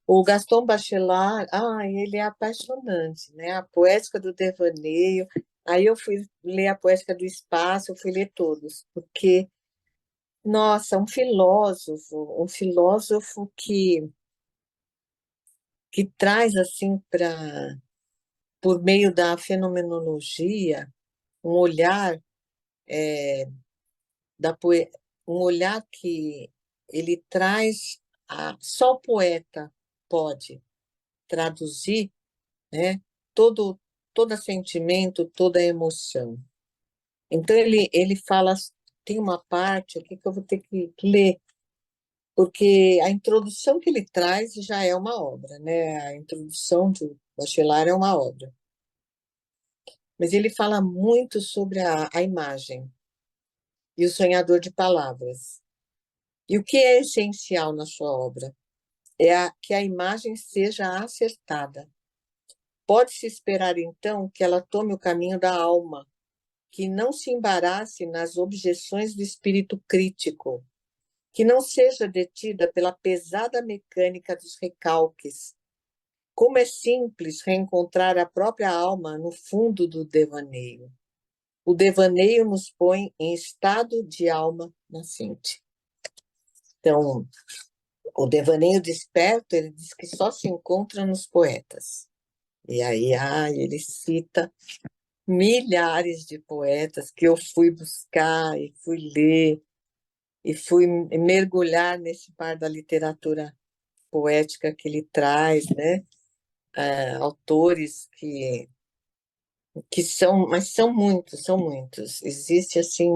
O Gaston Bachelard, ele é apaixonante, né? A poética do devaneio. Aí eu fui ler a poética do espaço, eu fui ler todos, porque, nossa, um filósofo que traz assim por meio da fenomenologia, um olhar da poe... um olhar que ele traz só o poeta pode traduzir, né, todo sentimento, toda emoção. Então ele fala, tem uma parte aqui que eu vou ter que ler, porque a introdução que ele traz já é uma obra, né? A introdução do Bachelard é uma obra. Mas ele fala muito sobre a imagem e o sonhador de palavras. E o que é essencial na sua obra? Que a imagem seja acertada. Pode-se esperar, então, que ela tome o caminho da alma, que não se embarace nas objeções do espírito crítico, que não seja detida pela pesada mecânica dos recalques. Como é simples reencontrar a própria alma no fundo do devaneio. O devaneio nos põe em estado de alma nascente. Então, o devaneio desperto, ele diz que só se encontra nos poetas. E aí, ele cita milhares de poetas que eu fui buscar e fui ler e fui mergulhar nesse mar da literatura poética que ele traz, né? Autores que são, mas são muitos, são muitos. Existe, assim,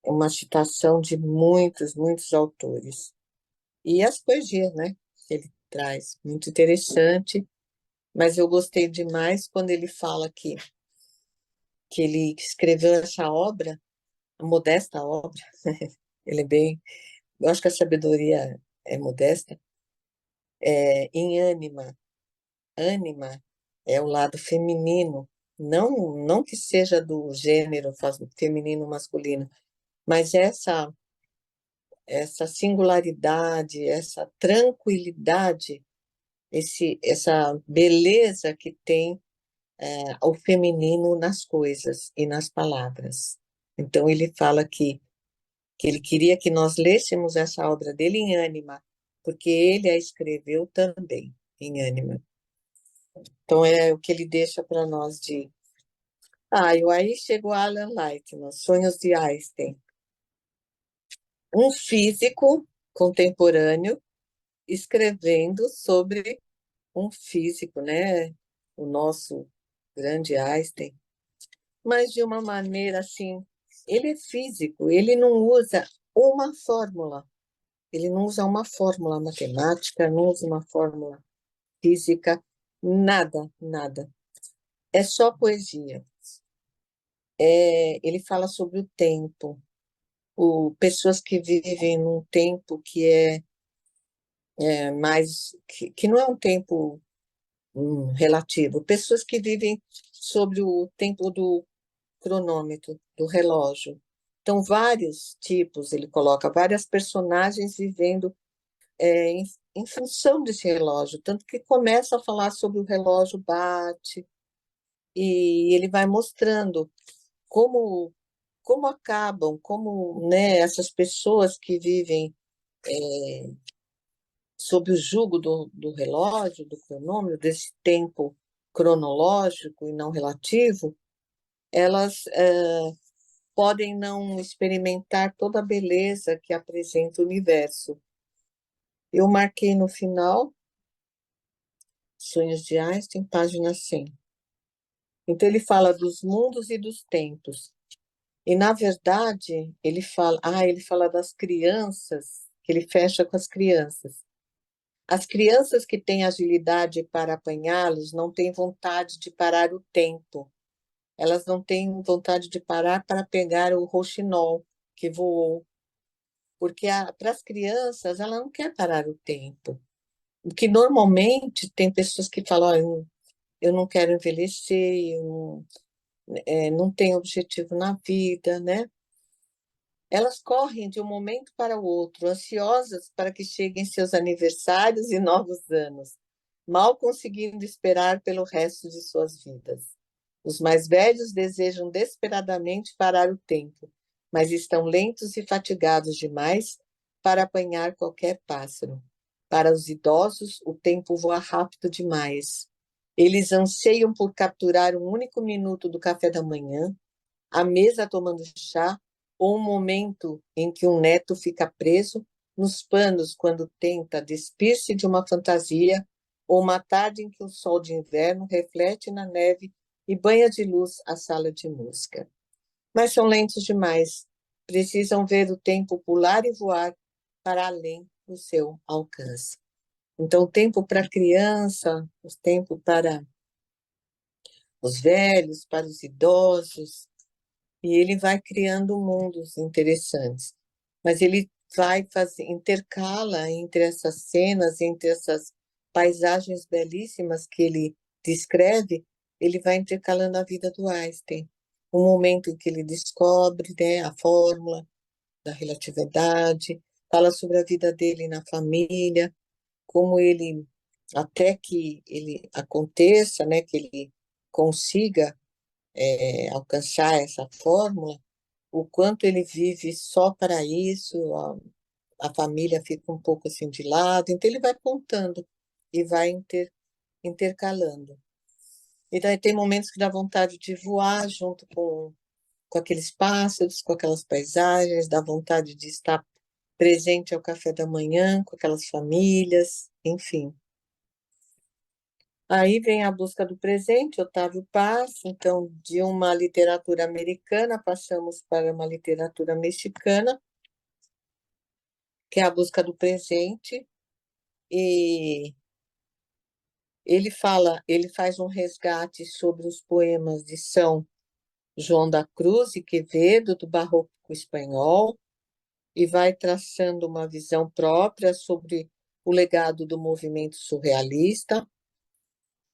uma citação de muitos, muitos autores. E as poesias, né? Que ele traz, muito interessante. Mas eu gostei demais quando ele fala que ele escreveu essa obra, a modesta obra, ele é bem. Eu acho que a sabedoria é modesta, em ânima. Ânima é o lado feminino, não que seja do gênero feminino masculino, mas essa singularidade, essa tranquilidade, essa beleza que tem o feminino nas coisas e nas palavras. Então, ele fala que ele queria que nós lêssemos essa obra dele em ânima, porque ele a escreveu também em ânima. Então, é o que ele deixa para nós de. E aí chegou Alan Lightman, Sonhos de Einstein. Um físico contemporâneo escrevendo sobre um físico, né? O nosso grande Einstein, mas de uma maneira assim, ele é físico, ele não usa uma fórmula, ele não usa uma fórmula matemática, não usa uma fórmula física, nada, nada. É só poesia. Ele fala sobre o tempo, pessoas que vivem num tempo que mais, que não é um tempo relativo, pessoas que vivem sobre o tempo do cronômetro, do relógio. Então, vários tipos, ele coloca várias personagens vivendo em função desse relógio, tanto que começa a falar sobre o relógio bate, e ele vai mostrando como, como acabam, como, né, essas pessoas que vivem sob o jugo do relógio, do cronômetro, desse tempo cronológico e não relativo, elas podem não experimentar toda a beleza que apresenta o universo. Eu marquei no final, Sonhos de Einstein, página 100. Então, ele fala dos mundos e dos tempos. E, na verdade, ele fala das crianças, que ele fecha com as crianças. As crianças que têm agilidade para apanhá-los não têm vontade de parar o tempo. Elas não têm vontade de parar para pegar o rouxinol que voou. Porque para as crianças, ela não quer parar o tempo. O que normalmente tem pessoas que falam, eu não quero envelhecer, não tenho objetivo na vida, né? Elas correm de um momento para o outro, ansiosas para que cheguem seus aniversários e novos anos, mal conseguindo esperar pelo resto de suas vidas. Os mais velhos desejam desesperadamente parar o tempo, mas estão lentos e fatigados demais para apanhar qualquer pássaro. Para os idosos, o tempo voa rápido demais. Eles anseiam por capturar um único minuto do café da manhã, a mesa tomando chá, ou um momento em que um neto fica preso nos panos quando tenta despir-se de uma fantasia, ou uma tarde em que o sol de inverno reflete na neve e banha de luz a sala de música. Mas são lentos demais, precisam ver o tempo pular e voar para além do seu alcance. Então, o tempo para a criança, o tempo para os velhos, para os idosos, e ele vai criando mundos interessantes. Mas ele vai fazer, intercala entre essas cenas, entre essas paisagens belíssimas que ele descreve, ele vai intercalando a vida do Einstein. O momento em que ele descobre, né, a fórmula da relatividade, fala sobre a vida dele na família, como ele, até que ele aconteça, né, que ele consiga alcançar essa fórmula, o quanto ele vive só para isso, a família fica um pouco assim de lado, então ele vai contando e vai intercalando. E daí tem momentos que dá vontade de voar junto com aqueles pássaros, com aquelas paisagens, dá vontade de estar presente ao café da manhã, com aquelas famílias, enfim. Aí vem a busca do presente, Otávio Paz, então, de uma literatura americana, passamos para uma literatura mexicana, que é a busca do presente, e ele faz um resgate sobre os poemas de São João da Cruz e Quevedo, do Barroco espanhol, e vai traçando uma visão própria sobre o legado do movimento surrealista,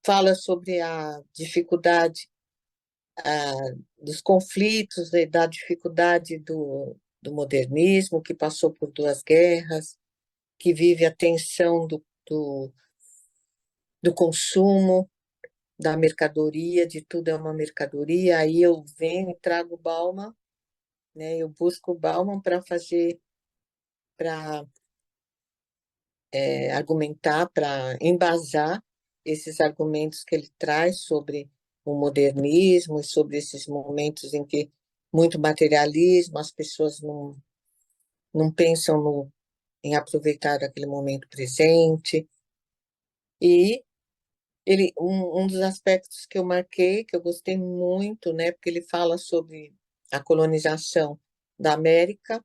fala sobre a dificuldade dos conflitos, da dificuldade do modernismo, que passou por duas guerras, que vive a tensão do consumo, da mercadoria, de tudo é uma mercadoria. Aí eu venho e trago o Bauman, né? Eu busco o Bauman para para argumentar, para embasar esses argumentos que ele traz sobre o modernismo e sobre esses momentos em que muito materialismo, as pessoas não pensam em aproveitar aquele momento presente. E um dos aspectos que eu marquei, que eu gostei muito, né, porque ele fala sobre a colonização da América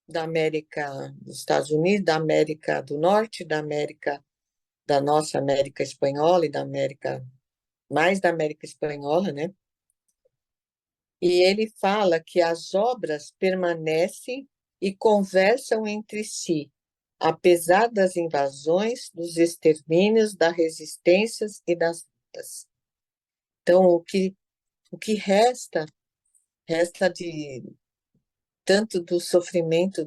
dos Estados Unidos, da América do Norte, da nossa América espanhola e mais da América espanhola, né? E ele fala que as obras permanecem e conversam entre si, apesar das invasões, dos extermínios, das resistências e das lutas. Então, o que resta de tanto do sofrimento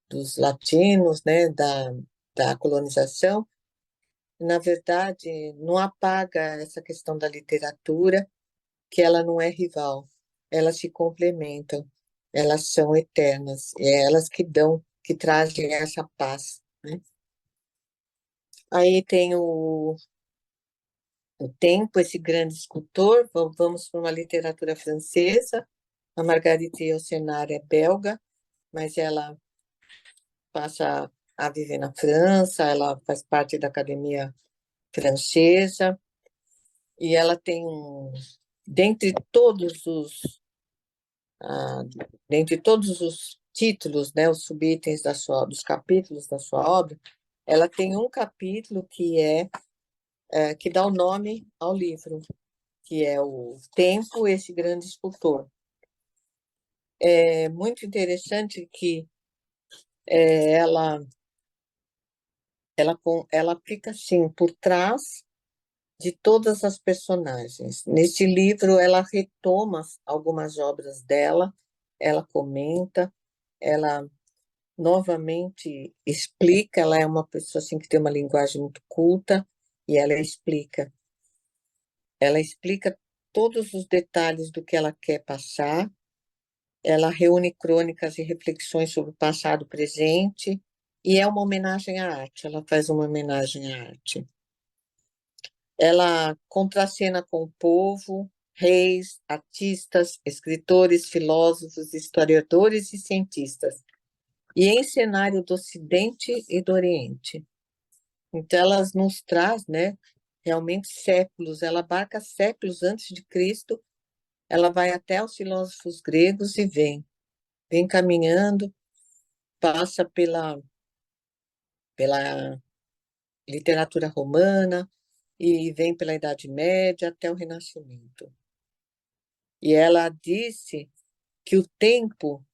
dos latinos, né, da colonização, na verdade, não apaga essa questão da literatura, que ela não é rival, elas se complementam, elas são eternas, é elas que que trazem essa paz, né? Aí tem o Tempo, esse grande escultor, vamos para uma literatura francesa, a Marguerite Yourcenar é belga, mas ela passa a viver na França, ela faz parte da Academia Francesa, e ela tem dentre todos ah, dentre todos os títulos, né, os subitens dos capítulos da sua obra, ela tem um capítulo que dá o nome ao livro, que é o Tempo, esse grande escultor. É muito interessante que é, ela, ela fica assim por trás de todas as personagens. Neste livro, ela retoma algumas obras dela, ela comenta, ela novamente explica, ela é uma pessoa assim que tem uma linguagem muito culta e ela explica todos os detalhes do que ela quer passar, ela reúne crônicas e reflexões sobre o passado e presente, e é uma homenagem à arte, ela faz uma homenagem à arte. Ela contracena com o povo, reis, artistas, escritores, filósofos, historiadores e cientistas, e em cenário do Ocidente e do Oriente. Então, ela nos traz, né, realmente séculos, ela abarca séculos antes de Cristo, ela vai até os filósofos gregos e vem caminhando, passa pela literatura romana e vem pela Idade Média até o Renascimento. E ela disse que o tempo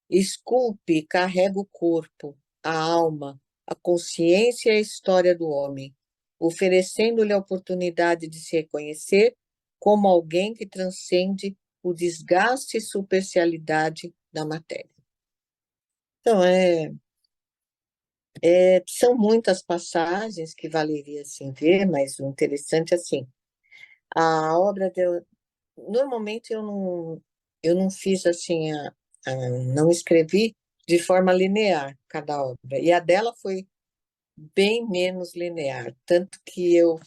esculpe e carrega o corpo, a alma, a consciência e a história do homem, oferecendo-lhe a oportunidade de se reconhecer como alguém que transcende o desgaste e superficialidade da matéria. Então, são muitas passagens que valeria assim ver, mas o interessante é assim, a obra deu, normalmente eu não fiz assim, não escrevi de forma linear cada obra, e a dela foi bem menos linear, tanto que eu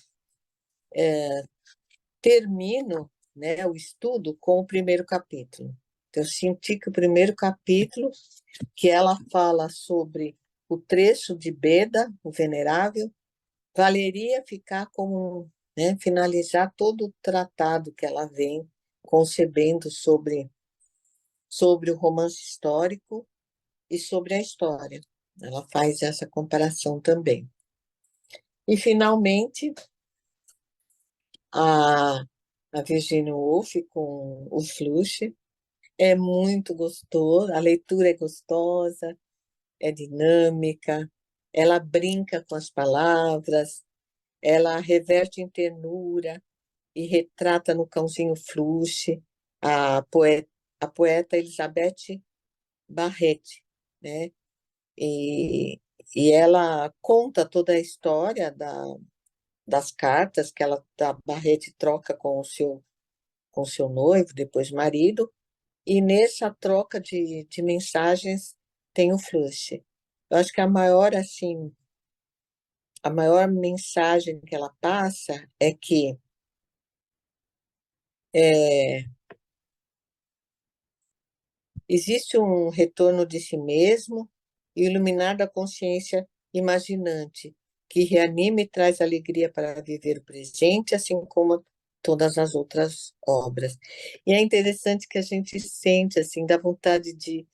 termino, né, o estudo com o primeiro capítulo. Então, eu senti que o primeiro capítulo, que ela fala sobre o trecho de Beda, o Venerável, valeria ficar como, né, finalizar todo o tratado que ela vem concebendo sobre o romance histórico e sobre a história. Ela faz essa comparação também. E, finalmente, a, a Virginia Woolf com o Fluxo é muito gostoso, a leitura é gostosa, é dinâmica, ela brinca com as palavras, ela reverte em ternura e retrata no cãozinho Fluxo a poeta Elizabeth Barrett, né? E ela conta toda a história das cartas que a Barrett troca com o seu noivo, depois marido, e nessa troca de mensagens tem o flush. Eu acho que assim, a maior mensagem que ela passa é que é, existe um retorno de si mesmo e iluminar da consciência imaginante, que reanima e traz alegria para viver o presente, assim como todas as outras obras. E é interessante que a gente sente, assim, dá vontade de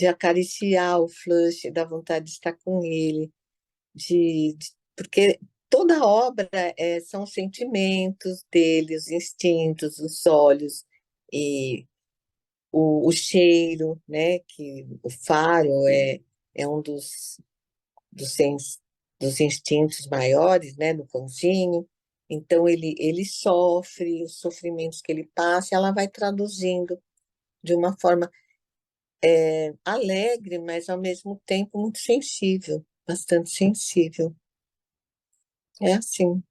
acariciar o Flush, dá vontade de estar com ele, porque toda obra são sentimentos dele, os instintos, os olhos, e o cheiro, né? Que o faro é um dos instintos maiores, né? Do cãozinho. Então, ele sofre, os sofrimentos que ele passa, ela vai traduzindo de uma forma alegre, mas ao mesmo tempo muito sensível, bastante sensível. É assim,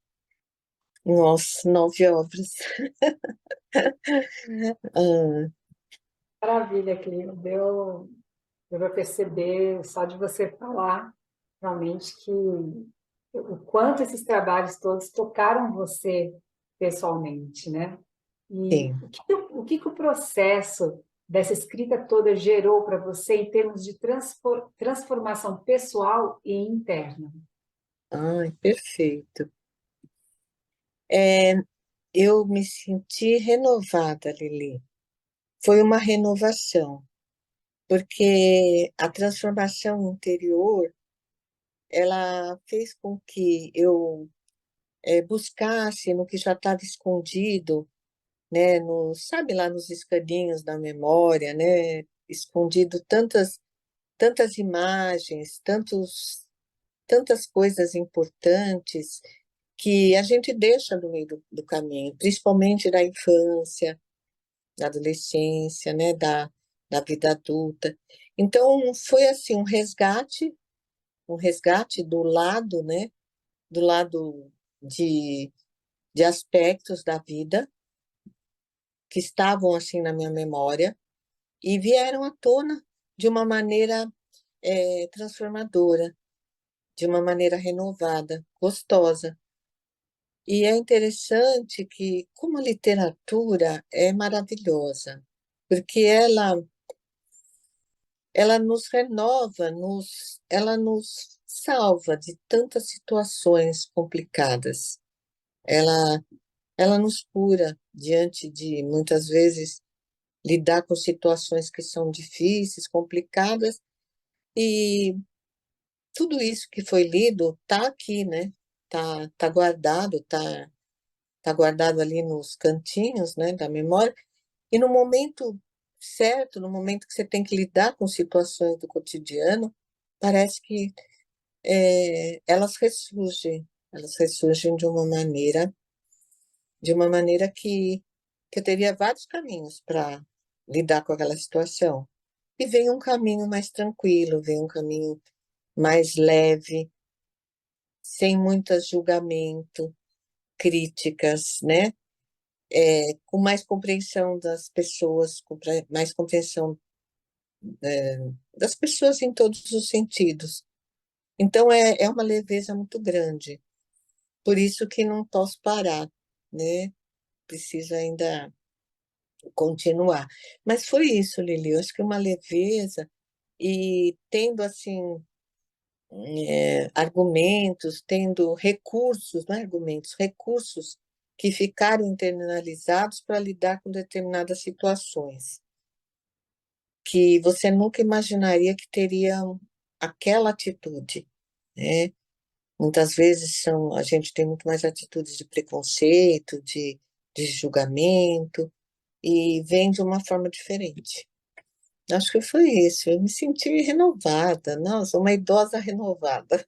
nossa, 9 obras. Ah, Maravilha, Clima. Deu para perceber, só de você falar, realmente, que o quanto esses trabalhos todos tocaram você pessoalmente, né? E sim. o que o processo dessa escrita toda gerou para você em termos de transformação pessoal e interna? Ai, perfeito. É, eu me senti renovada, Lili. Foi uma renovação, porque a transformação interior, ela fez com que eu buscasse no que já estava escondido, né, sabe lá nos escadinhos da memória, né, escondido tantas imagens, tantas coisas importantes que a gente deixa no meio do caminho, principalmente da infância, da adolescência, né, da vida adulta. Então, foi assim um resgate do lado, né, do lado de aspectos da vida que estavam assim na minha memória e vieram à tona de uma maneira transformadora, de uma maneira renovada, gostosa. E é interessante que, como a literatura é maravilhosa, porque ela nos renova, ela nos salva de tantas situações complicadas. Ela, ela nos cura diante de, muitas vezes, lidar com situações que são difíceis, complicadas, e tudo isso que foi lido está aqui, né? Tá guardado, tá guardado ali nos cantinhos, né, da memória, e no momento certo, no momento que você tem que lidar com situações do cotidiano, parece que elas ressurgem de uma maneira que eu teria vários caminhos para lidar com aquela situação. E vem um caminho mais tranquilo, vem um caminho mais leve, sem muito julgamento, críticas, né? Com mais compreensão das pessoas, mais compreensão, é, das pessoas em todos os sentidos. Então, é uma leveza muito grande. Por isso que não posso parar, né? Preciso ainda continuar. Mas foi isso, Lili. Eu acho que uma leveza e tendo, assim, argumentos, tendo recursos, não é argumentos, recursos que ficaram internalizados para lidar com determinadas situações, que você nunca imaginaria que teriam aquela atitude, né? Muitas vezes a gente tem muito mais atitudes de preconceito, de julgamento, e vem de uma forma diferente. Acho que foi isso. Eu me senti renovada, nossa, uma idosa renovada.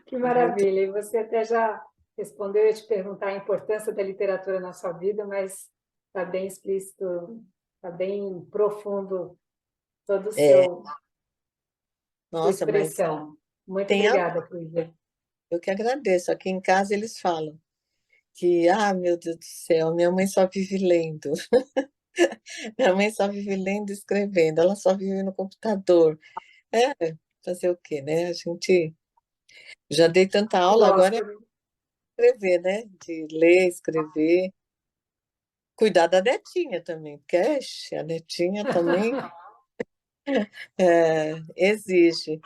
Que Muito. maravilha! E você até já respondeu, eu ia te perguntar a importância da literatura na sua vida, mas está bem explícito, está bem profundo todo o É, seu sua nossa, mas expressão. Muito tem algo, obrigada, Clívia. eu que agradeço. Aqui em casa eles falam que, meu Deus do céu, minha mãe só vive lendo. Minha mãe só vive lendo e escrevendo, ela só vive no computador. É, fazer o quê, né? A gente já dei tanta aula, agora é Gosto. escrever, né? De ler, escrever. Cuidar da netinha também, porque a netinha também exige.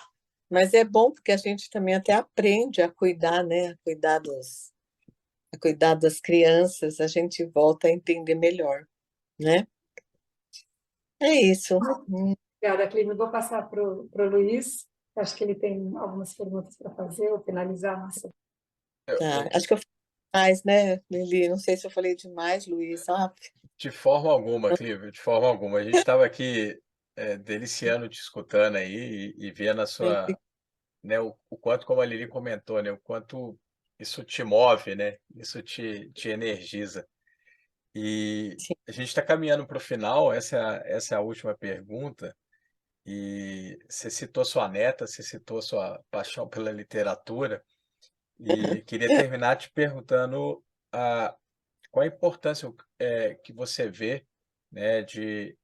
Mas é bom porque a gente também até aprende a cuidar, né? A cuidar das crianças, a gente volta a entender melhor, né? É isso. Obrigada, Clívia. Vou passar para o Luiz. Acho que ele tem algumas perguntas para fazer, ou finalizar a nossa. Tá. Acho que eu falei demais, né, Lili? Não sei se eu falei demais, Luiz. De forma alguma, Clive, de forma alguma. A gente estava aqui deliciando te escutando aí e vendo a Sempre sua, né, o quanto, como a Lili comentou, né, o quanto isso te move, né, isso te energiza. E sim. a gente está caminhando para o final, essa é a última pergunta, e você citou sua neta, você citou sua paixão pela literatura, e queria terminar te perguntando qual a importância que você vê, né, de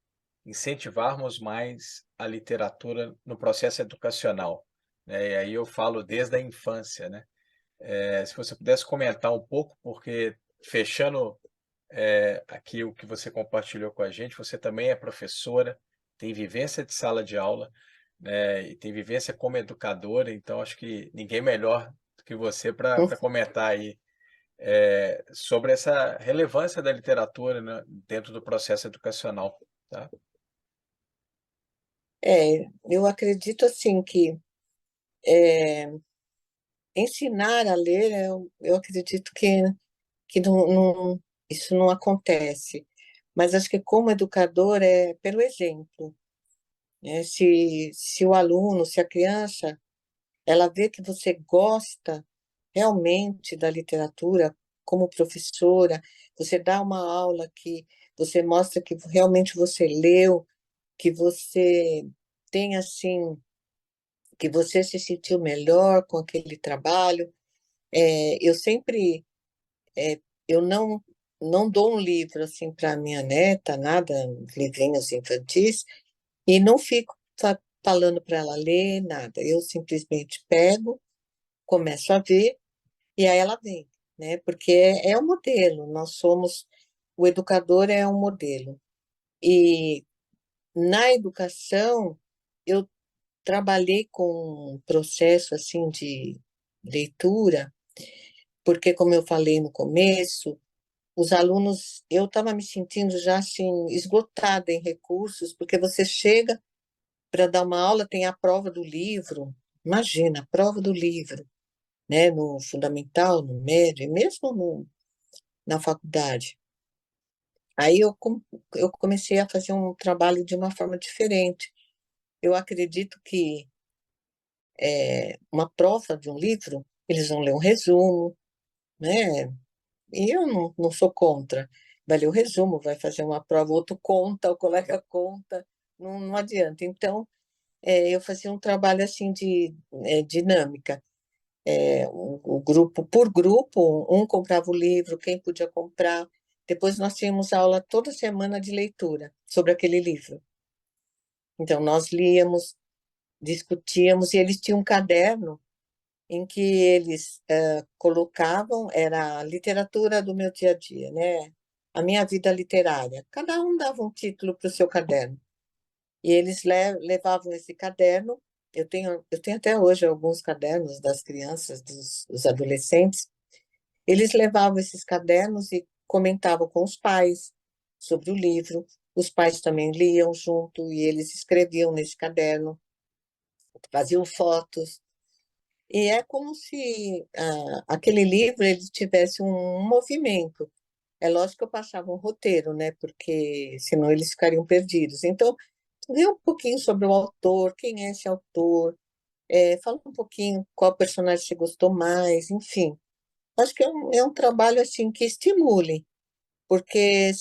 incentivarmos mais a literatura no processo educacional, né, e aí eu falo desde a infância, né. Se você pudesse comentar um pouco, porque fechando, aqui o que você compartilhou com a gente, você também é professora, tem vivência de sala de aula, né, e tem vivência como educadora, então acho que ninguém melhor do que você para comentar aí, sobre essa relevância da literatura, né, dentro do processo educacional, tá? Eu acredito assim que é, ensinar a ler, eu acredito que isso não acontece. Mas acho que como educador é pelo exemplo, né? Se o aluno, se a criança, ela vê que você gosta realmente da literatura como professora, você dá uma aula que você mostra que realmente você leu, que você tem assim, que você se sentiu melhor com aquele trabalho. Eu sempre, é, eu não dou um livro assim para minha neta, nada, livrinhos infantis, e não fico falando para ela ler nada. Eu simplesmente pego, começo a ver, E aí ela vem, né? Porque é o modelo, o educador é um modelo. E na educação, eu trabalhei com um processo assim de leitura, porque como eu falei no começo, os alunos, eu estava me sentindo já assim esgotada em recursos, porque você chega para dar uma aula, tem a prova do livro, imagina, a prova do livro, né, no fundamental, no médio, e mesmo na faculdade. Aí eu comecei a fazer um trabalho de uma forma diferente. Eu acredito que uma prova de um livro, eles vão ler um resumo, né? E eu não sou contra. Vai ler o resumo, vai fazer uma prova, o outro conta, o colega conta, não adianta. Então, eu fazia um trabalho assim de dinâmica. O grupo por grupo, um comprava o livro, quem podia comprar. Depois nós tínhamos aula toda semana de leitura sobre aquele livro. Então, nós líamos, discutíamos, e eles tinham um caderno em que eles colocavam, era a literatura do meu dia a dia, né? A minha vida literária. Cada um dava um título para o seu caderno. E eles levavam esse caderno. Eu tenho até hoje alguns cadernos das crianças, dos adolescentes. Eles levavam esses cadernos e comentavam com os pais sobre o livro. Os pais também liam junto e eles escreviam nesse caderno, faziam fotos. E é como se aquele livro ele tivesse um movimento. É lógico que eu passava um roteiro, né? Porque senão eles ficariam perdidos. Então, lê um pouquinho sobre o autor, quem é esse autor, fala um pouquinho qual personagem você gostou mais, enfim. Acho que é um trabalho assim que estimule, porque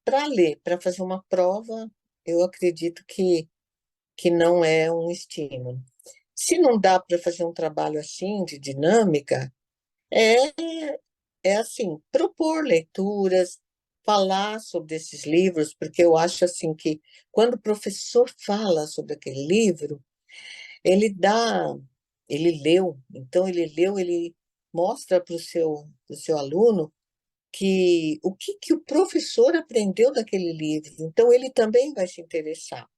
para ler, para fazer uma prova, eu acredito que não é um estímulo. Se não dá para fazer um trabalho assim de dinâmica, é, é assim, propor leituras, falar sobre esses livros, porque eu acho assim que quando o professor fala sobre aquele livro, ele dá, ele leu, então ele leu, ele mostra para o seu aluno que o que, que o professor aprendeu daquele livro. Então ele também vai se interessar,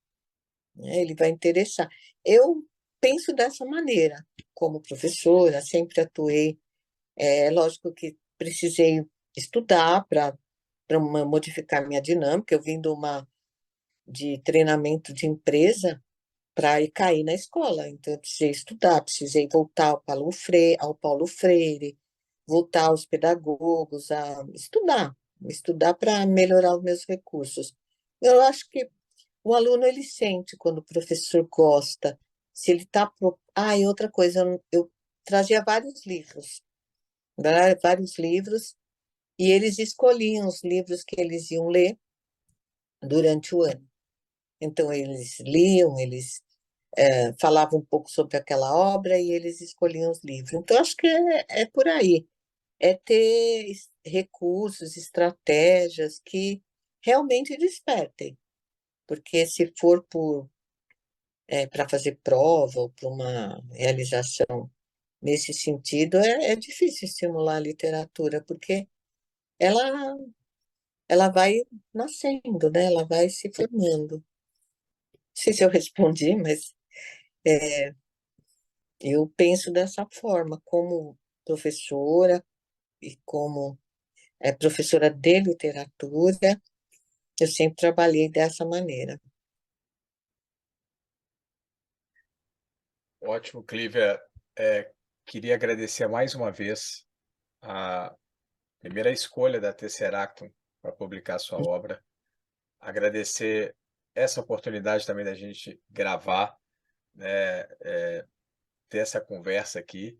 né? Ele vai interessar. Eu penso dessa maneira, como professora, sempre atuei. É lógico que precisei estudar para modificar minha dinâmica. Eu vim de treinamento de empresa para ir cair na escola. Então, eu precisei estudar, precisei voltar ao Paulo Freire, voltar aos pedagogos, a estudar para melhorar os meus recursos. Eu acho que o aluno ele sente quando o professor gosta, se ele está. E outra coisa, eu trazia vários livros, e eles escolhiam os livros que eles iam ler durante o ano. Então, eles liam, eles falavam um pouco sobre aquela obra e eles escolhiam os livros. Então, acho que é por aí. É ter recursos, estratégias que realmente despertem. Porque se for para fazer prova ou para uma realização nesse sentido, é difícil estimular a literatura, porque ela ela vai nascendo, né? Ela vai se formando. Não sei se eu respondi, mas eu penso dessa forma, como professora e como professora de literatura, eu sempre trabalhei dessa maneira. Ótimo, Clívia. Queria agradecer mais uma vez a primeira escolha da Tesseractum para publicar sua obra. Agradecer essa oportunidade também da gente gravar, né, ter essa conversa aqui.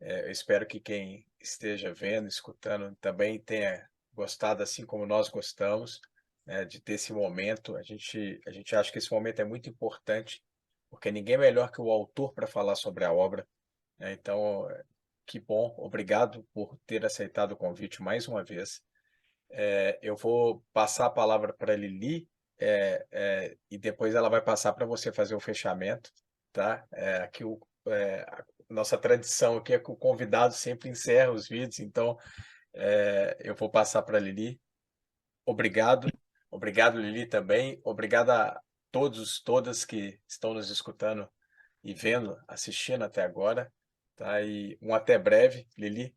Eu espero que quem esteja vendo, escutando, também tenha gostado, assim como nós gostamos, né, de ter esse momento. A gente acha que esse momento é muito importante, porque ninguém é melhor que o autor para falar sobre a obra, né? Então, que bom, obrigado por ter aceitado o convite mais uma vez. Eu vou passar a palavra para a Lili, e depois ela vai passar para você fazer o fechamento, tá? Aqui nossa tradição aqui é que o convidado sempre encerra os vídeos, então eu vou passar para a Lili. Obrigado. Obrigado, Lili, também. Obrigado a todos, todas que estão nos escutando e vendo, assistindo até agora. Tá? E um até breve. Lili,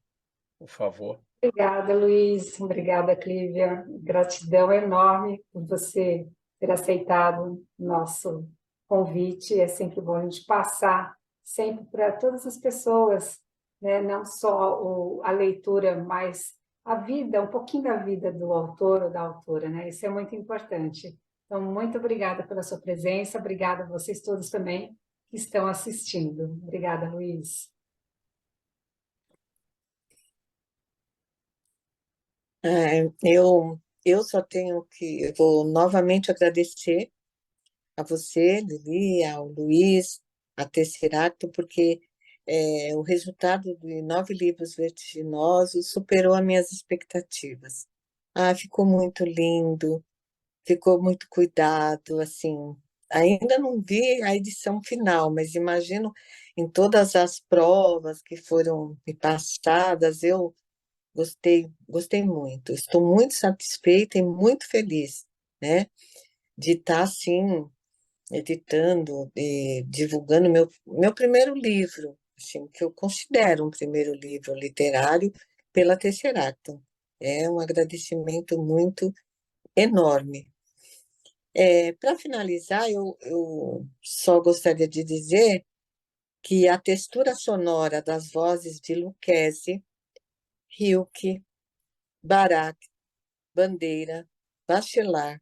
por favor. Obrigada, Luiz. Obrigada, Clívia. Gratidão enorme por você ter aceitado o nosso convite. É sempre bom a gente passar sempre para todas as pessoas, né? Não só a leitura, mas a vida, um pouquinho da vida do autor ou da autora, né? Isso é muito importante. Então, muito obrigada pela sua presença. Obrigada a vocês todos também que estão assistindo. Obrigada, Luiz. Eu só tenho eu vou novamente agradecer a você, Lili, ao Luiz, a Tesserato, porque o resultado de 9 livros vertiginosos superou as minhas expectativas. Ficou muito lindo, ficou muito cuidado, assim. Ainda não vi a edição final, mas imagino em todas as provas que foram me passadas, eu gostei muito. Estou muito satisfeita e muito feliz, né, de estar assim editando e divulgando meu primeiro livro, assim, que eu considero um primeiro livro literário pela Tesserato. É um agradecimento muito enorme. Para finalizar, eu só gostaria de dizer que a textura sonora das vozes de Lucchesi, Hilke, Barak, Bandeira, Bachelard,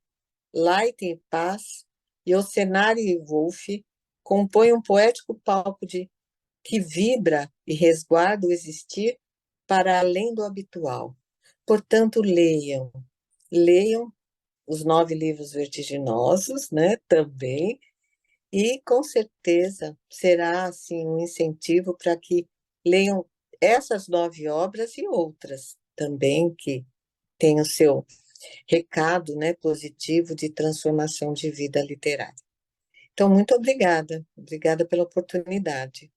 Light em Paz e Ocenari e Wolff compõem um poético palco que vibra e resguarda o existir para além do habitual. Portanto, leiam os 9 livros vertiginosos, né, também, e com certeza será assim um incentivo para que leiam essas 9 obras e outras também que têm o seu recado, né, positivo de transformação de vida literária. Então, muito obrigada pela oportunidade.